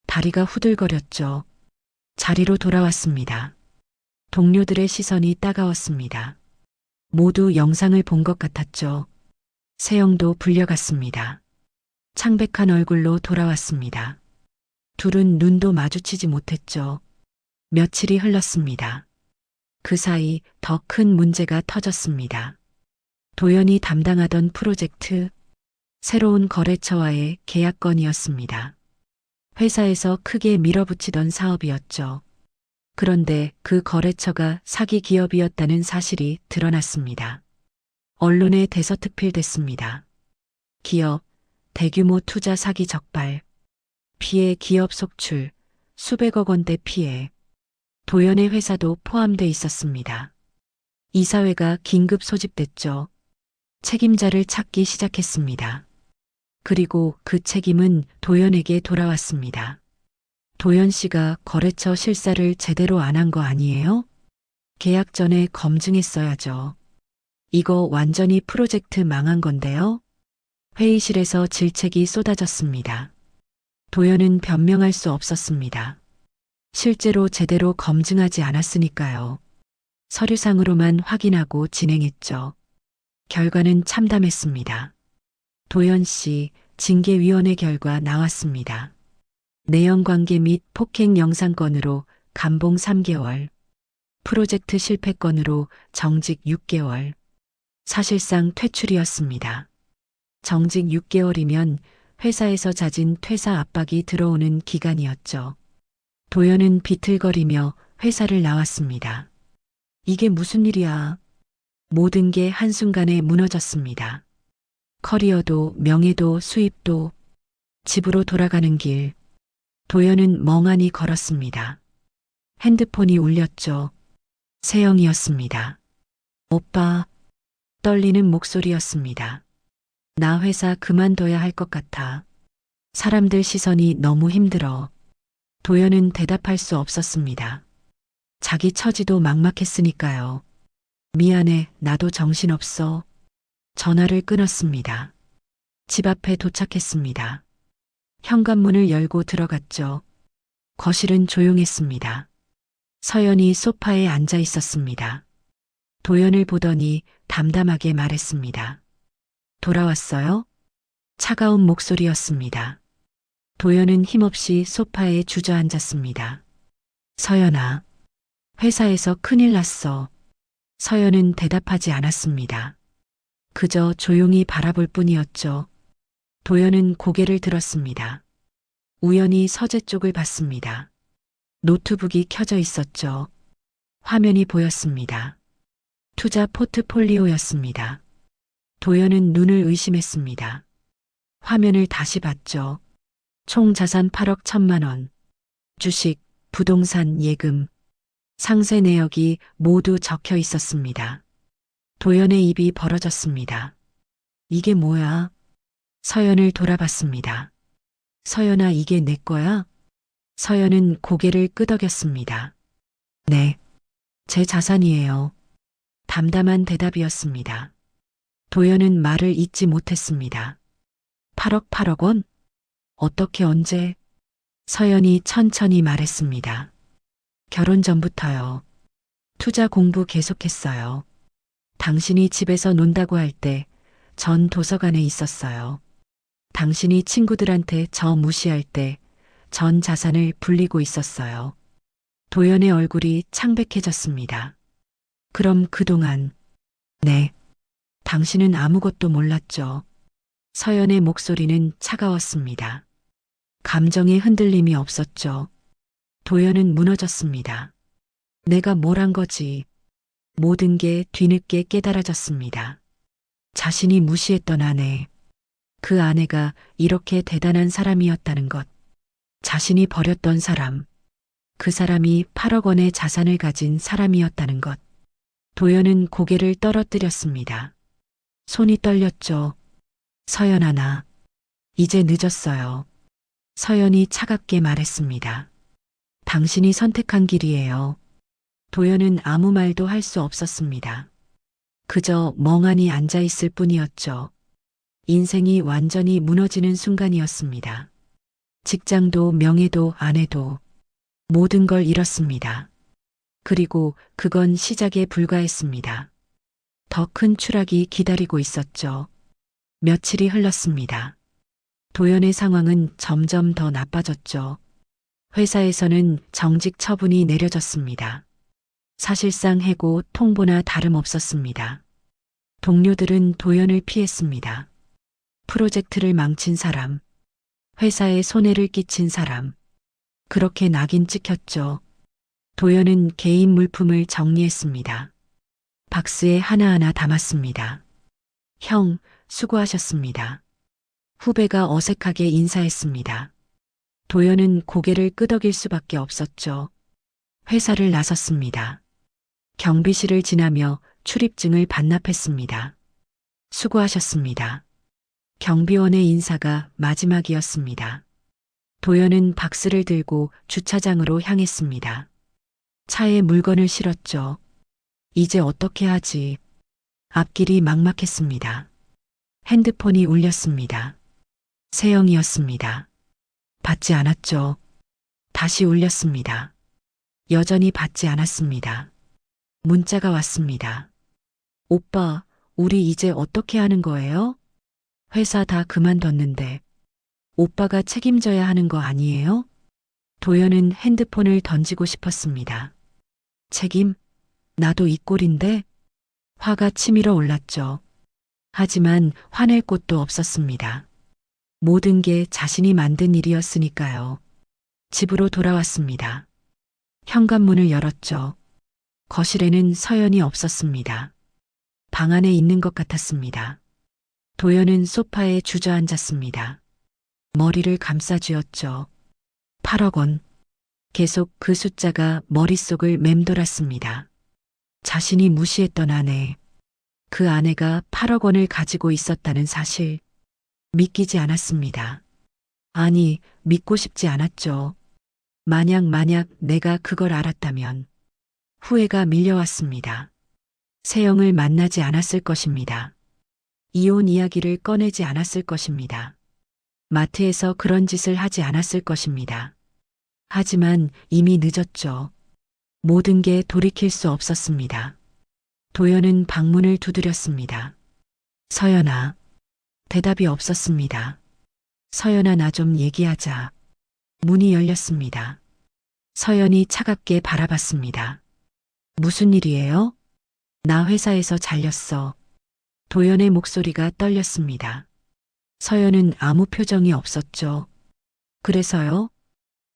다리가 후들거렸죠. 자리로 돌아왔습니다. 동료들의 시선이 따가웠습니다. 모두 영상을 본 것 같았죠. 세영도 불려갔습니다. 창백한 얼굴로 돌아왔습니다. 둘은 눈도 마주치지 못했죠. 며칠이 흘렀습니다. 그 사이 더 큰 문제가 터졌습니다. 도연이 담당하던 프로젝트, 새로운 거래처와의 계약 건이었습니다. 회사에서 크게 밀어붙이던 사업이었죠. 그런데 그 거래처가 사기 기업이었다는 사실이 드러났습니다. 언론에 대서특필됐습니다. 기업, 대규모 투자 사기 적발, 피해 기업 속출, 수백억 원대 피해. 도연의 회사도 포함돼 있었습니다. 이사회가 긴급 소집됐죠. 책임자를 찾기 시작했습니다. 그리고 그 책임은 도연에게 돌아왔습니다. 도연 씨가 거래처 실사를 제대로 안 한 거 아니에요? 계약 전에 검증했어야죠. 이거 완전히 프로젝트 망한 건데요? 회의실에서 질책이 쏟아졌습니다. 도연은 변명할 수 없었습니다. 실제로 제대로 검증하지 않았으니까요. 서류상으로만 확인하고 진행했죠. 결과는 참담했습니다. 도연 씨 징계위원회 결과 나왔습니다. 내연관계 및 폭행 영상 건으로 감봉 3개월, 프로젝트 실패 건으로 정직 6개월, 사실상 퇴출이었습니다. 정직 6개월이면 회사에서 잦은 퇴사 압박이 들어오는 기간이었죠. 도연은 비틀거리며 회사를 나왔습니다. 이게 무슨 일이야? 모든 게 한순간에 무너졌습니다. 커리어도 명예도 수입도. 집으로 돌아가는 길. 도연은 멍하니 걸었습니다. 핸드폰이 울렸죠. 세영이었습니다. 오빠. 떨리는 목소리였습니다. 나 회사 그만둬야 할 것 같아. 사람들 시선이 너무 힘들어. 도연은 대답할 수 없었습니다. 자기 처지도 막막했으니까요. 미안해, 나도 정신없어. 전화를 끊었습니다. 집 앞에 도착했습니다. 현관문을 열고 들어갔죠. 거실은 조용했습니다. 서연이 소파에 앉아 있었습니다. 도연을 보더니 담담하게 말했습니다. 돌아왔어요? 차가운 목소리였습니다. 도연은 힘없이 소파에 주저앉았습니다. 서연아, 회사에서 큰일 났어. 서연은 대답하지 않았습니다. 그저 조용히 바라볼 뿐이었죠. 도연은 고개를 들었습니다. 우연히 서재 쪽을 봤습니다. 노트북이 켜져 있었죠. 화면이 보였습니다. 투자 포트폴리오였습니다. 도연은 눈을 의심했습니다. 화면을 다시 봤죠. 총 자산 8억 1천만 원. 주식, 부동산, 예금, 상세 내역이 모두 적혀 있었습니다. 도연의 입이 벌어졌습니다. 이게 뭐야? 서연을 돌아봤습니다. 서연아, 이게 내 거야? 서연은 고개를 끄덕였습니다. 네, 제 자산이에요. 담담한 대답이었습니다. 도연은 말을 잇지 못했습니다. 8억 원? 어떻게 언제? 서연이 천천히 말했습니다. 결혼 전부터요. 투자 공부 계속했어요. 당신이 집에서 논다고 할 때 전 도서관에 있었어요. 당신이 친구들한테 저 무시할 때 전 자산을 불리고 있었어요. 도연의 얼굴이 창백해졌습니다. 그럼 그동안, 네, 당신은 아무것도 몰랐죠. 서연의 목소리는 차가웠습니다. 감정의 흔들림이 없었죠. 도연은 무너졌습니다. 내가 뭘 한 거지? 모든 게 뒤늦게 깨달아졌습니다. 자신이 무시했던 아내, 그 아내가 이렇게 대단한 사람이었다는 것, 자신이 버렸던 사람, 그 사람이 8억 원의 자산을 가진 사람이었다는 것. 도연은 고개를 떨어뜨렸습니다. 손이 떨렸죠. 서연아, 나 이제 늦었어요. 서연이 차갑게 말했습니다. 당신이 선택한 길이에요. 도연은 아무 말도 할 수 없었습니다. 그저 멍하니 앉아 있을 뿐이었죠. 인생이 완전히 무너지는 순간이었습니다. 직장도 명예도 아내도 모든 걸 잃었습니다. 그리고 그건 시작에 불과했습니다. 더 큰 추락이 기다리고 있었죠. 며칠이 흘렀습니다. 도연의 상황은 점점 더 나빠졌죠. 회사에서는 정직 처분이 내려졌습니다. 사실상 해고 통보나 다름없었습니다. 동료들은 도연을 피했습니다. 프로젝트를 망친 사람, 회사에 손해를 끼친 사람, 그렇게 낙인 찍혔죠. 도연은 개인 물품을 정리했습니다. 박스에 하나하나 담았습니다. 형, 수고하셨습니다. 후배가 어색하게 인사했습니다. 도연은 고개를 끄덕일 수밖에 없었죠. 회사를 나섰습니다. 경비실을 지나며 출입증을 반납했습니다. 수고하셨습니다. 경비원의 인사가 마지막이었습니다. 도연은 박스를 들고 주차장으로 향했습니다. 차에 물건을 실었죠. 이제 어떻게 하지? 앞길이 막막했습니다. 핸드폰이 울렸습니다. 세영이었습니다. 받지 않았죠. 다시 울렸습니다. 여전히 받지 않았습니다. 문자가 왔습니다. 오빠, 우리 이제 어떻게 하는 거예요? 회사 다 그만뒀는데 오빠가 책임져야 하는 거 아니에요? 도연은 핸드폰을 던지고 싶었습니다. 책임? 나도 이 꼴인데? 화가 치밀어 올랐죠. 하지만 화낼 곳도 없었습니다. 모든 게 자신이 만든 일이었으니까요. 집으로 돌아왔습니다. 현관문을 열었죠. 거실에는 서연이 없었습니다. 방 안에 있는 것 같았습니다. 도연은 소파에 주저앉았습니다. 머리를 감싸쥐었죠. 8억 원. 계속 그 숫자가 머릿속을 맴돌았습니다. 자신이 무시했던 아내, 그 아내가 8억 원을 가지고 있었다는 사실, 믿기지 않았습니다. 아니, 믿고 싶지 않았죠. 만약 내가 그걸 알았다면 후회가 밀려왔습니다. 세영을 만나지 않았을 것입니다. 이혼 이야기를 꺼내지 않았을 것입니다. 마트에서 그런 짓을 하지 않았을 것입니다. 하지만 이미 늦었죠. 모든 게 돌이킬 수 없었습니다. 도연은 방문을 두드렸습니다. 서연아. 대답이 없었습니다. 서연아, 나 좀 얘기하자. 문이 열렸습니다. 서연이 차갑게 바라봤습니다. 무슨 일이에요? 나 회사에서 잘렸어. 도연의 목소리가 떨렸습니다. 서연은 아무 표정이 없었죠. 그래서요?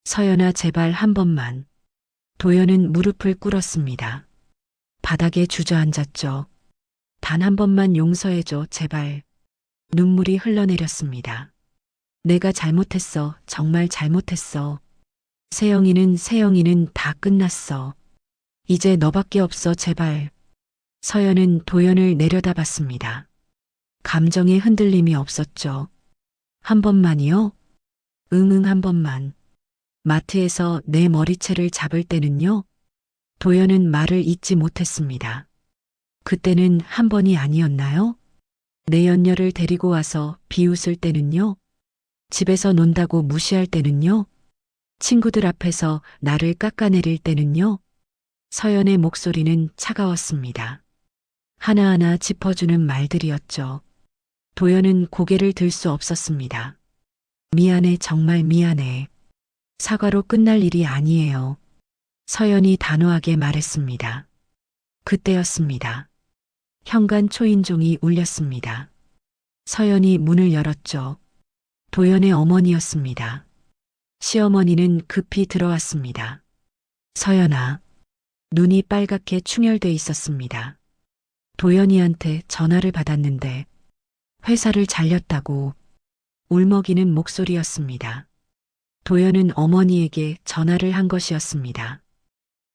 서연아, 제발 한 번만. 도연은 무릎을 꿇었습니다. 바닥에 주저앉았죠. 단 한 번만 용서해줘, 제발. 눈물이 흘러내렸습니다. 내가 잘못했어. 정말 잘못했어. 세영이는 다 끝났어. 이제 너밖에 없어. 제발. 서연은 도연을 내려다봤습니다. 감정의 흔들림이 없었죠. 한 번만이요? 응, 한 번만. 마트에서 내 머리채를 잡을 때는요? 도연은 말을 잇지 못했습니다. 그때는 한 번이 아니었나요? 내 연녀를 데리고 와서 비웃을 때는요? 집에서 논다고 무시할 때는요? 친구들 앞에서 나를 깎아내릴 때는요? 서연의 목소리는 차가웠습니다. 하나하나 짚어주는 말들이었죠. 도연은 고개를 들 수 없었습니다. 미안해, 정말 미안해. 사과로 끝날 일이 아니에요. 서연이 단호하게 말했습니다. 그때였습니다. 현관 초인종이 울렸습니다. 서연이 문을 열었죠. 도연의 어머니였습니다. 시어머니는 급히 들어왔습니다. 서연아. 눈이 빨갛게 충혈돼 있었습니다. 도연이한테 전화를 받았는데 회사를 잘렸다고 울먹이는 목소리였습니다. 도연은 어머니에게 전화를 한 것이었습니다.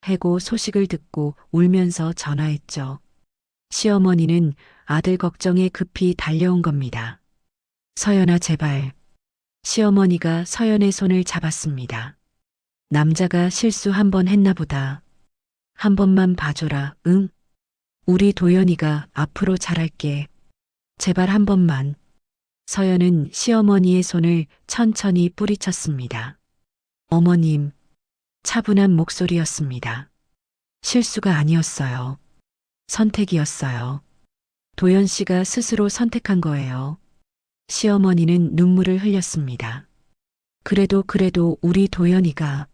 해고 소식을 듣고 울면서 전화했죠. 시어머니는 아들 걱정에 급히 달려온 겁니다. 서연아, 제발. 시어머니가 서연의 손을 잡았습니다. 남자가 실수 한 번 했나 보다. 한 번만 봐줘라. 응? 우리 도연이가 앞으로 잘할게. 제발 한 번만. 서연은 시어머니의 손을 천천히 뿌리쳤습니다. 어머님. 차분한 목소리였습니다. 실수가 아니었어요. 선택이었어요. 도연 씨가 스스로 선택한 거예요. 시어머니는 눈물을 흘렸습니다. 그래도 우리 도연이가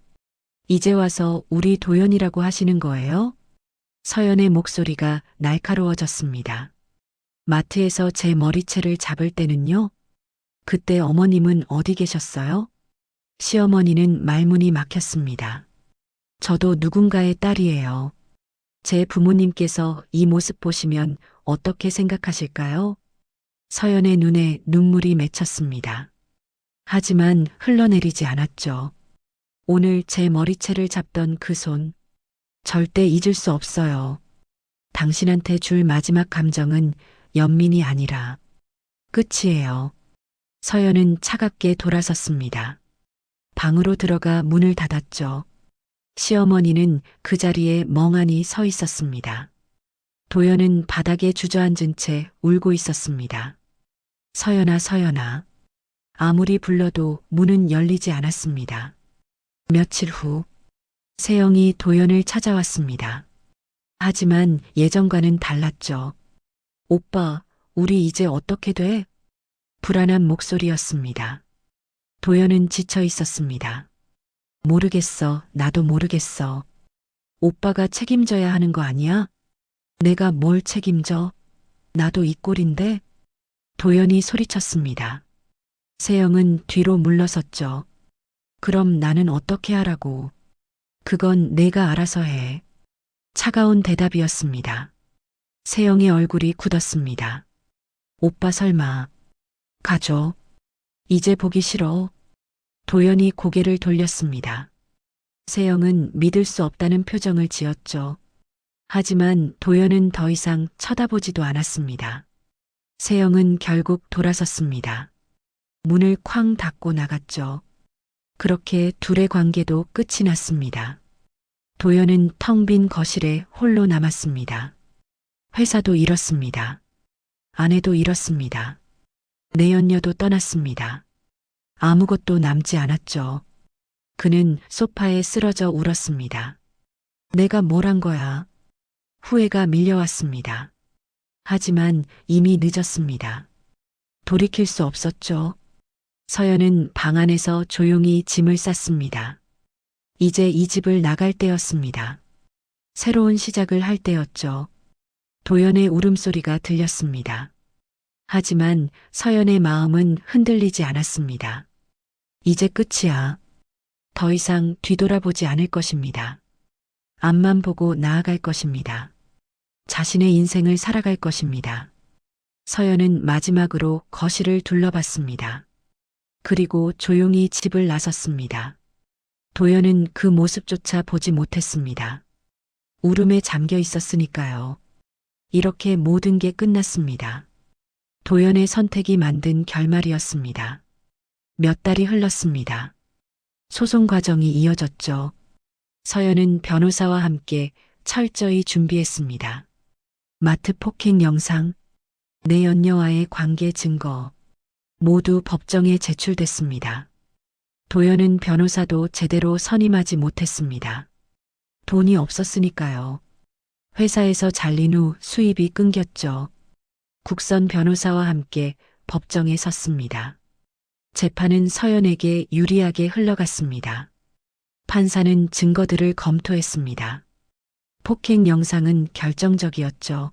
이제 와서 우리 도연이라고 하시는 거예요? 서연의 목소리가 날카로워졌습니다. 마트에서 제 머리채를 잡을 때는요? 그때 어머님은 어디 계셨어요? 시어머니는 말문이 막혔습니다. 저도 누군가의 딸이에요. 제 부모님께서 이 모습 보시면 어떻게 생각하실까요? 서연의 눈에 눈물이 맺혔습니다. 하지만 흘러내리지 않았죠. 오늘 제 머리채를 잡던 그 손, 절대 잊을 수 없어요. 당신한테 줄 마지막 감정은 연민이 아니라 끝이에요. 서연은 차갑게 돌아섰습니다. 방으로 들어가 문을 닫았죠. 시어머니는 그 자리에 멍하니 서 있었습니다. 도연은 바닥에 주저앉은 채 울고 있었습니다. 서연아, 서연아. 아무리 불러도 문은 열리지 않았습니다. 며칠 후, 세영이 도연을 찾아왔습니다. 하지만 예전과는 달랐죠. 오빠, 우리 이제 어떻게 돼? 불안한 목소리였습니다. 도연은 지쳐 있었습니다. 모르겠어, 나도 모르겠어. 오빠가 책임져야 하는 거 아니야? 내가 뭘 책임져? 나도 이 꼴인데? 도연이 소리쳤습니다. 세영은 뒤로 물러섰죠. 그럼 나는 어떻게 하라고? 그건 내가 알아서 해. 차가운 대답이었습니다. 세영의 얼굴이 굳었습니다. 오빠 설마 가줘? 이제 보기 싫어. 도연이 고개를 돌렸습니다. 세영은 믿을 수 없다는 표정을 지었죠. 하지만 도연은 더 이상 쳐다보지도 않았습니다. 세영은 결국 돌아섰습니다. 문을 쾅 닫고 나갔죠. 그렇게 둘의 관계도 끝이 났습니다. 도연은 텅 빈 거실에 홀로 남았습니다. 회사도 잃었습니다. 아내도 잃었습니다. 내 연녀도 떠났습니다. 아무것도 남지 않았죠. 그는 소파에 쓰러져 울었습니다. 내가 뭘 한 거야? 후회가 밀려왔습니다. 하지만 이미 늦었습니다. 돌이킬 수 없었죠. 서연은 방 안에서 조용히 짐을 쌌습니다. 이제 이 집을 나갈 때였습니다. 새로운 시작을 할 때였죠. 도연의 울음소리가 들렸습니다. 하지만 서연의 마음은 흔들리지 않았습니다. 이제 끝이야. 더 이상 뒤돌아보지 않을 것입니다. 앞만 보고 나아갈 것입니다. 자신의 인생을 살아갈 것입니다. 서연은 마지막으로 거실을 둘러봤습니다. 그리고 조용히 집을 나섰습니다. 도연은 그 모습조차 보지 못했습니다. 울음에 잠겨 있었으니까요. 이렇게 모든 게 끝났습니다. 도연의 선택이 만든 결말이었습니다. 몇 달이 흘렀습니다. 소송 과정이 이어졌죠. 서연은 변호사와 함께 철저히 준비했습니다. 마트 폭행 영상, 내 연녀와의 관계 증거, 모두 법정에 제출됐습니다. 도연은 변호사도 제대로 선임하지 못했습니다. 돈이 없었으니까요. 회사에서 잘린 후 수입이 끊겼죠. 국선 변호사와 함께 법정에 섰습니다. 재판은 서연에게 유리하게 흘러갔습니다. 판사는 증거들을 검토했습니다. 폭행 영상은 결정적이었죠.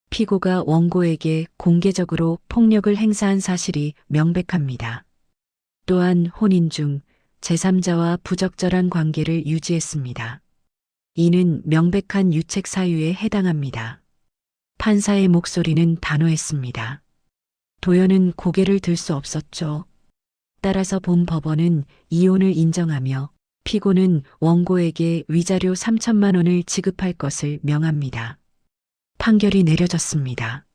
피고가 원고에게 공개적으로 폭력을 행사한 사실이 명백합니다. 또한 혼인 중 제3자와 부적절한 관계를 유지했습니다. 이는 명백한 유책 사유에 해당합니다. 판사의 목소리는 단호했습니다. 도연은 고개를 들 수 없었죠. 따라서 본 법원은 이혼을 인정하며 피고는 원고에게 위자료 3천만 원을 지급할 것을 명합니다. 판결이 내려졌습니다.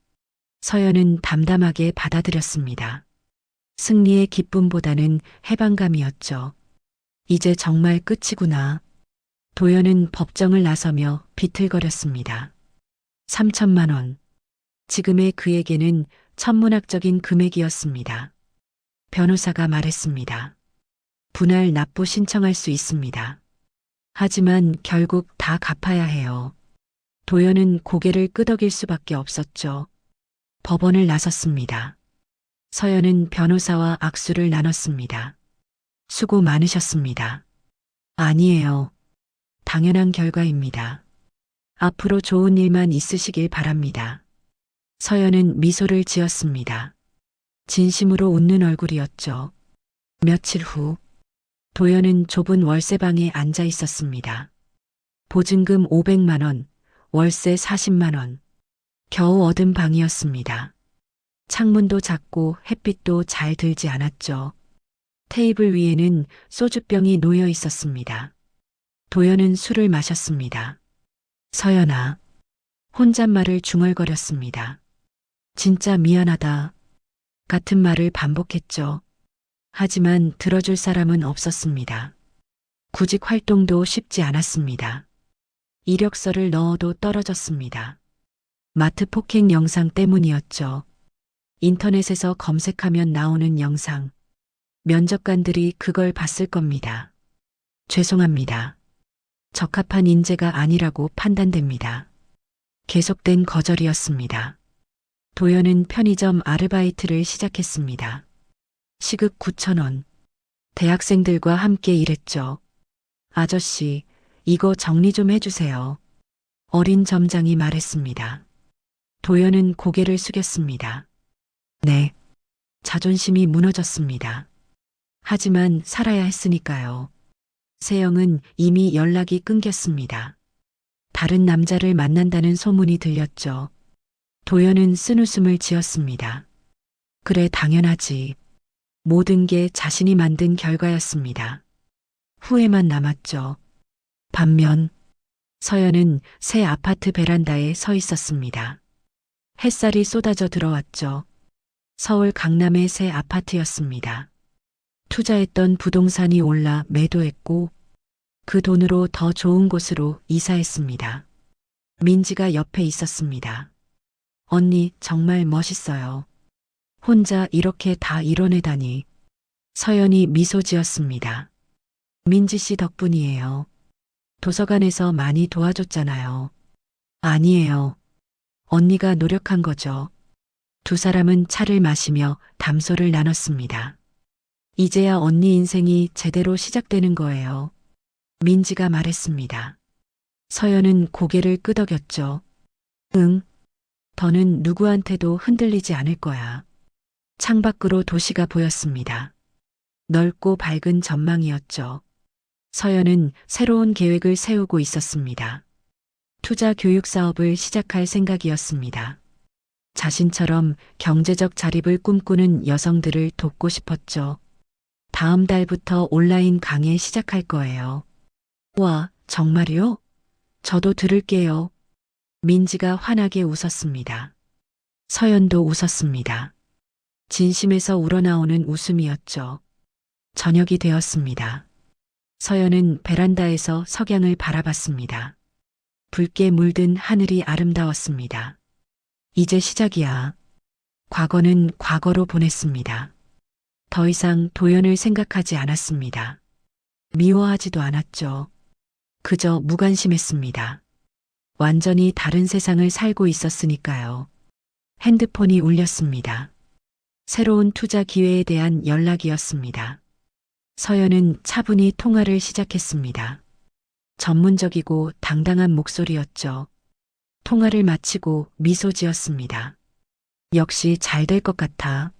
서연은 담담하게 받아들였습니다. 승리의 기쁨보다는 해방감이었죠. 이제 정말 끝이구나. 도연은 법정을 나서며 비틀거렸습니다. 3천만 원. 지금의 그에게는 천문학적인 금액이었습니다. 변호사가 말했습니다. 분할 납부 신청할 수 있습니다. 하지만 결국 다 갚아야 해요. 도연은 고개를 끄덕일 수밖에 없었죠. 법원을 나섰습니다. 서연은 변호사와 악수를 나눴습니다. 수고 많으셨습니다. 아니에요. 당연한 결과입니다. 앞으로 좋은 일만 있으시길 바랍니다. 서연은 미소를 지었습니다. 진심으로 웃는 얼굴이었죠. 며칠 후 도연은 좁은 월세방에 앉아 있었습니다. 보증금 500만 원, 월세 40만 원. 겨우 얻은 방이었습니다. 창문도 작고 햇빛도 잘 들지 않았죠. 테이블 위에는 소주병이 놓여 있었습니다. 도연은 술을 마셨습니다. 서연아. 혼잣말을 중얼거렸습니다. 진짜 미안하다. 같은 말을 반복했죠. 하지만 들어줄 사람은 없었습니다. 구직 활동도 쉽지 않았습니다. 이력서를 넣어도 떨어졌습니다. 마트 폭행 영상 때문이었죠. 인터넷에서 검색하면 나오는 영상. 면접관들이 그걸 봤을 겁니다. 죄송합니다. 적합한 인재가 아니라고 판단됩니다. 계속된 거절이었습니다. 도연은 편의점 아르바이트를 시작했습니다. 시급 9천 원. 대학생들과 함께 일했죠. 아저씨, 이거 정리 좀 해주세요. 어린 점장이 말했습니다. 도연은 고개를 숙였습니다. 네. 자존심이 무너졌습니다. 하지만 살아야 했으니까요. 세영은 이미 연락이 끊겼습니다. 다른 남자를 만난다는 소문이 들렸죠. 도연은 쓴웃음을 지었습니다. 그래, 당연하지. 모든 게 자신이 만든 결과였습니다. 후회만 남았죠. 반면 서연은 새 아파트 베란다에 서 있었습니다. 햇살이 쏟아져 들어왔죠. 서울 강남의 새 아파트였습니다. 투자했던 부동산이 올라 매도했고 그 돈으로 더 좋은 곳으로 이사했습니다. 민지가 옆에 있었습니다. 언니, 정말 멋있어요. 혼자 이렇게 다 이뤄내다니. 서연이 미소 지었습니다. 민지 씨 덕분이에요. 도서관에서 많이 도와줬잖아요. 아니에요. 언니가 노력한 거죠. 두 사람은 차를 마시며 담소를 나눴습니다. 이제야 언니 인생이 제대로 시작되는 거예요. 민지가 말했습니다. 서연은 고개를 끄덕였죠. 응. 더는 누구한테도 흔들리지 않을 거야. 창밖으로 도시가 보였습니다. 넓고 밝은 전망이었죠. 서연은 새로운 계획을 세우고 있었습니다. 투자 교육 사업을 시작할 생각이었습니다. 자신처럼 경제적 자립을 꿈꾸는 여성들을 돕고 싶었죠. 다음 달부터 온라인 강의 시작할 거예요. 와, 정말요? 저도 들을게요. 민지가 환하게 웃었습니다. 서연도 웃었습니다. 진심에서 우러나오는 웃음이었죠. 저녁이 되었습니다. 서연은 베란다에서 석양을 바라봤습니다. 붉게 물든 하늘이 아름다웠습니다. 이제 시작이야. 과거는 과거로 보냈습니다. 더 이상 도연을 생각하지 않았습니다. 미워하지도 않았죠. 그저 무관심했습니다. 완전히 다른 세상을 살고 있었으니까요. 핸드폰이 울렸습니다. 새로운 투자 기회에 대한 연락이었습니다. 서연은 차분히 통화를 시작했습니다. 전문적이고 당당한 목소리였죠. 통화를 마치고 미소 지었습니다. 역시 잘 될 것 같아.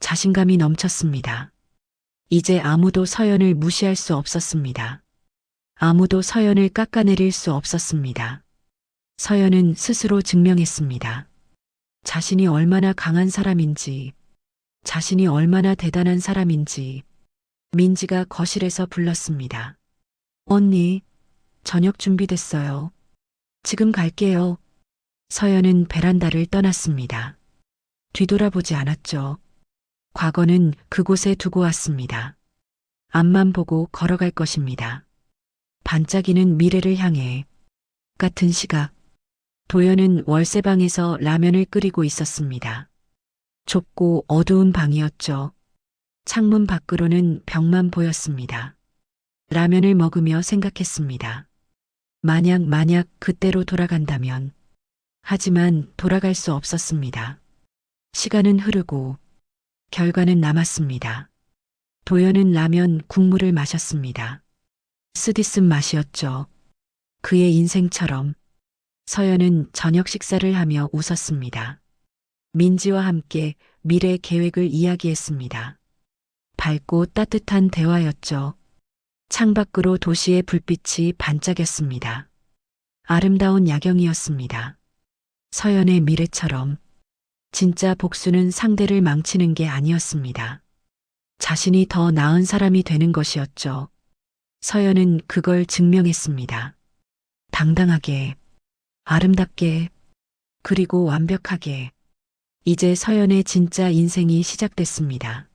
자신감이 넘쳤습니다. 이제 아무도 서연을 무시할 수 없었습니다. 아무도 서연을 깎아내릴 수 없었습니다. 서연은 스스로 증명했습니다. 자신이 얼마나 강한 사람인지, 자신이 얼마나 대단한 사람인지. 민지가 거실에서 불렀습니다. 언니, 저녁 준비됐어요. 지금 갈게요. 서연은 베란다를 떠났습니다. 뒤돌아보지 않았죠. 과거는 그곳에 두고 왔습니다. 앞만 보고 걸어갈 것입니다. 반짝이는 미래를 향해. 같은 시각, 도연은 월세방에서 라면을 끓이고 있었습니다. 좁고 어두운 방이었죠. 창문 밖으로는 벽만 보였습니다. 라면을 먹으며 생각했습니다. 만약 그때로 돌아간다면. 하지만 돌아갈 수 없었습니다. 시간은 흐르고 결과는 남았습니다. 도연은 라면 국물을 마셨습니다. 쓰디쓴 맛이었죠. 그의 인생처럼. 서연은 저녁 식사를 하며 웃었습니다. 민지와 함께 미래 계획을 이야기했습니다. 밝고 따뜻한 대화였죠. 창밖으로 도시의 불빛이 반짝였습니다. 아름다운 야경이었습니다. 서연의 미래처럼. 진짜 복수는 상대를 망치는 게 아니었습니다. 자신이 더 나은 사람이 되는 것이었죠. 서연은 그걸 증명했습니다. 당당하게, 아름답게, 그리고 완벽하게. 이제 서연의 진짜 인생이 시작됐습니다.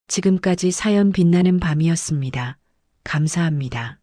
지금까지 사연 빛나는 밤이었습니다. 감사합니다.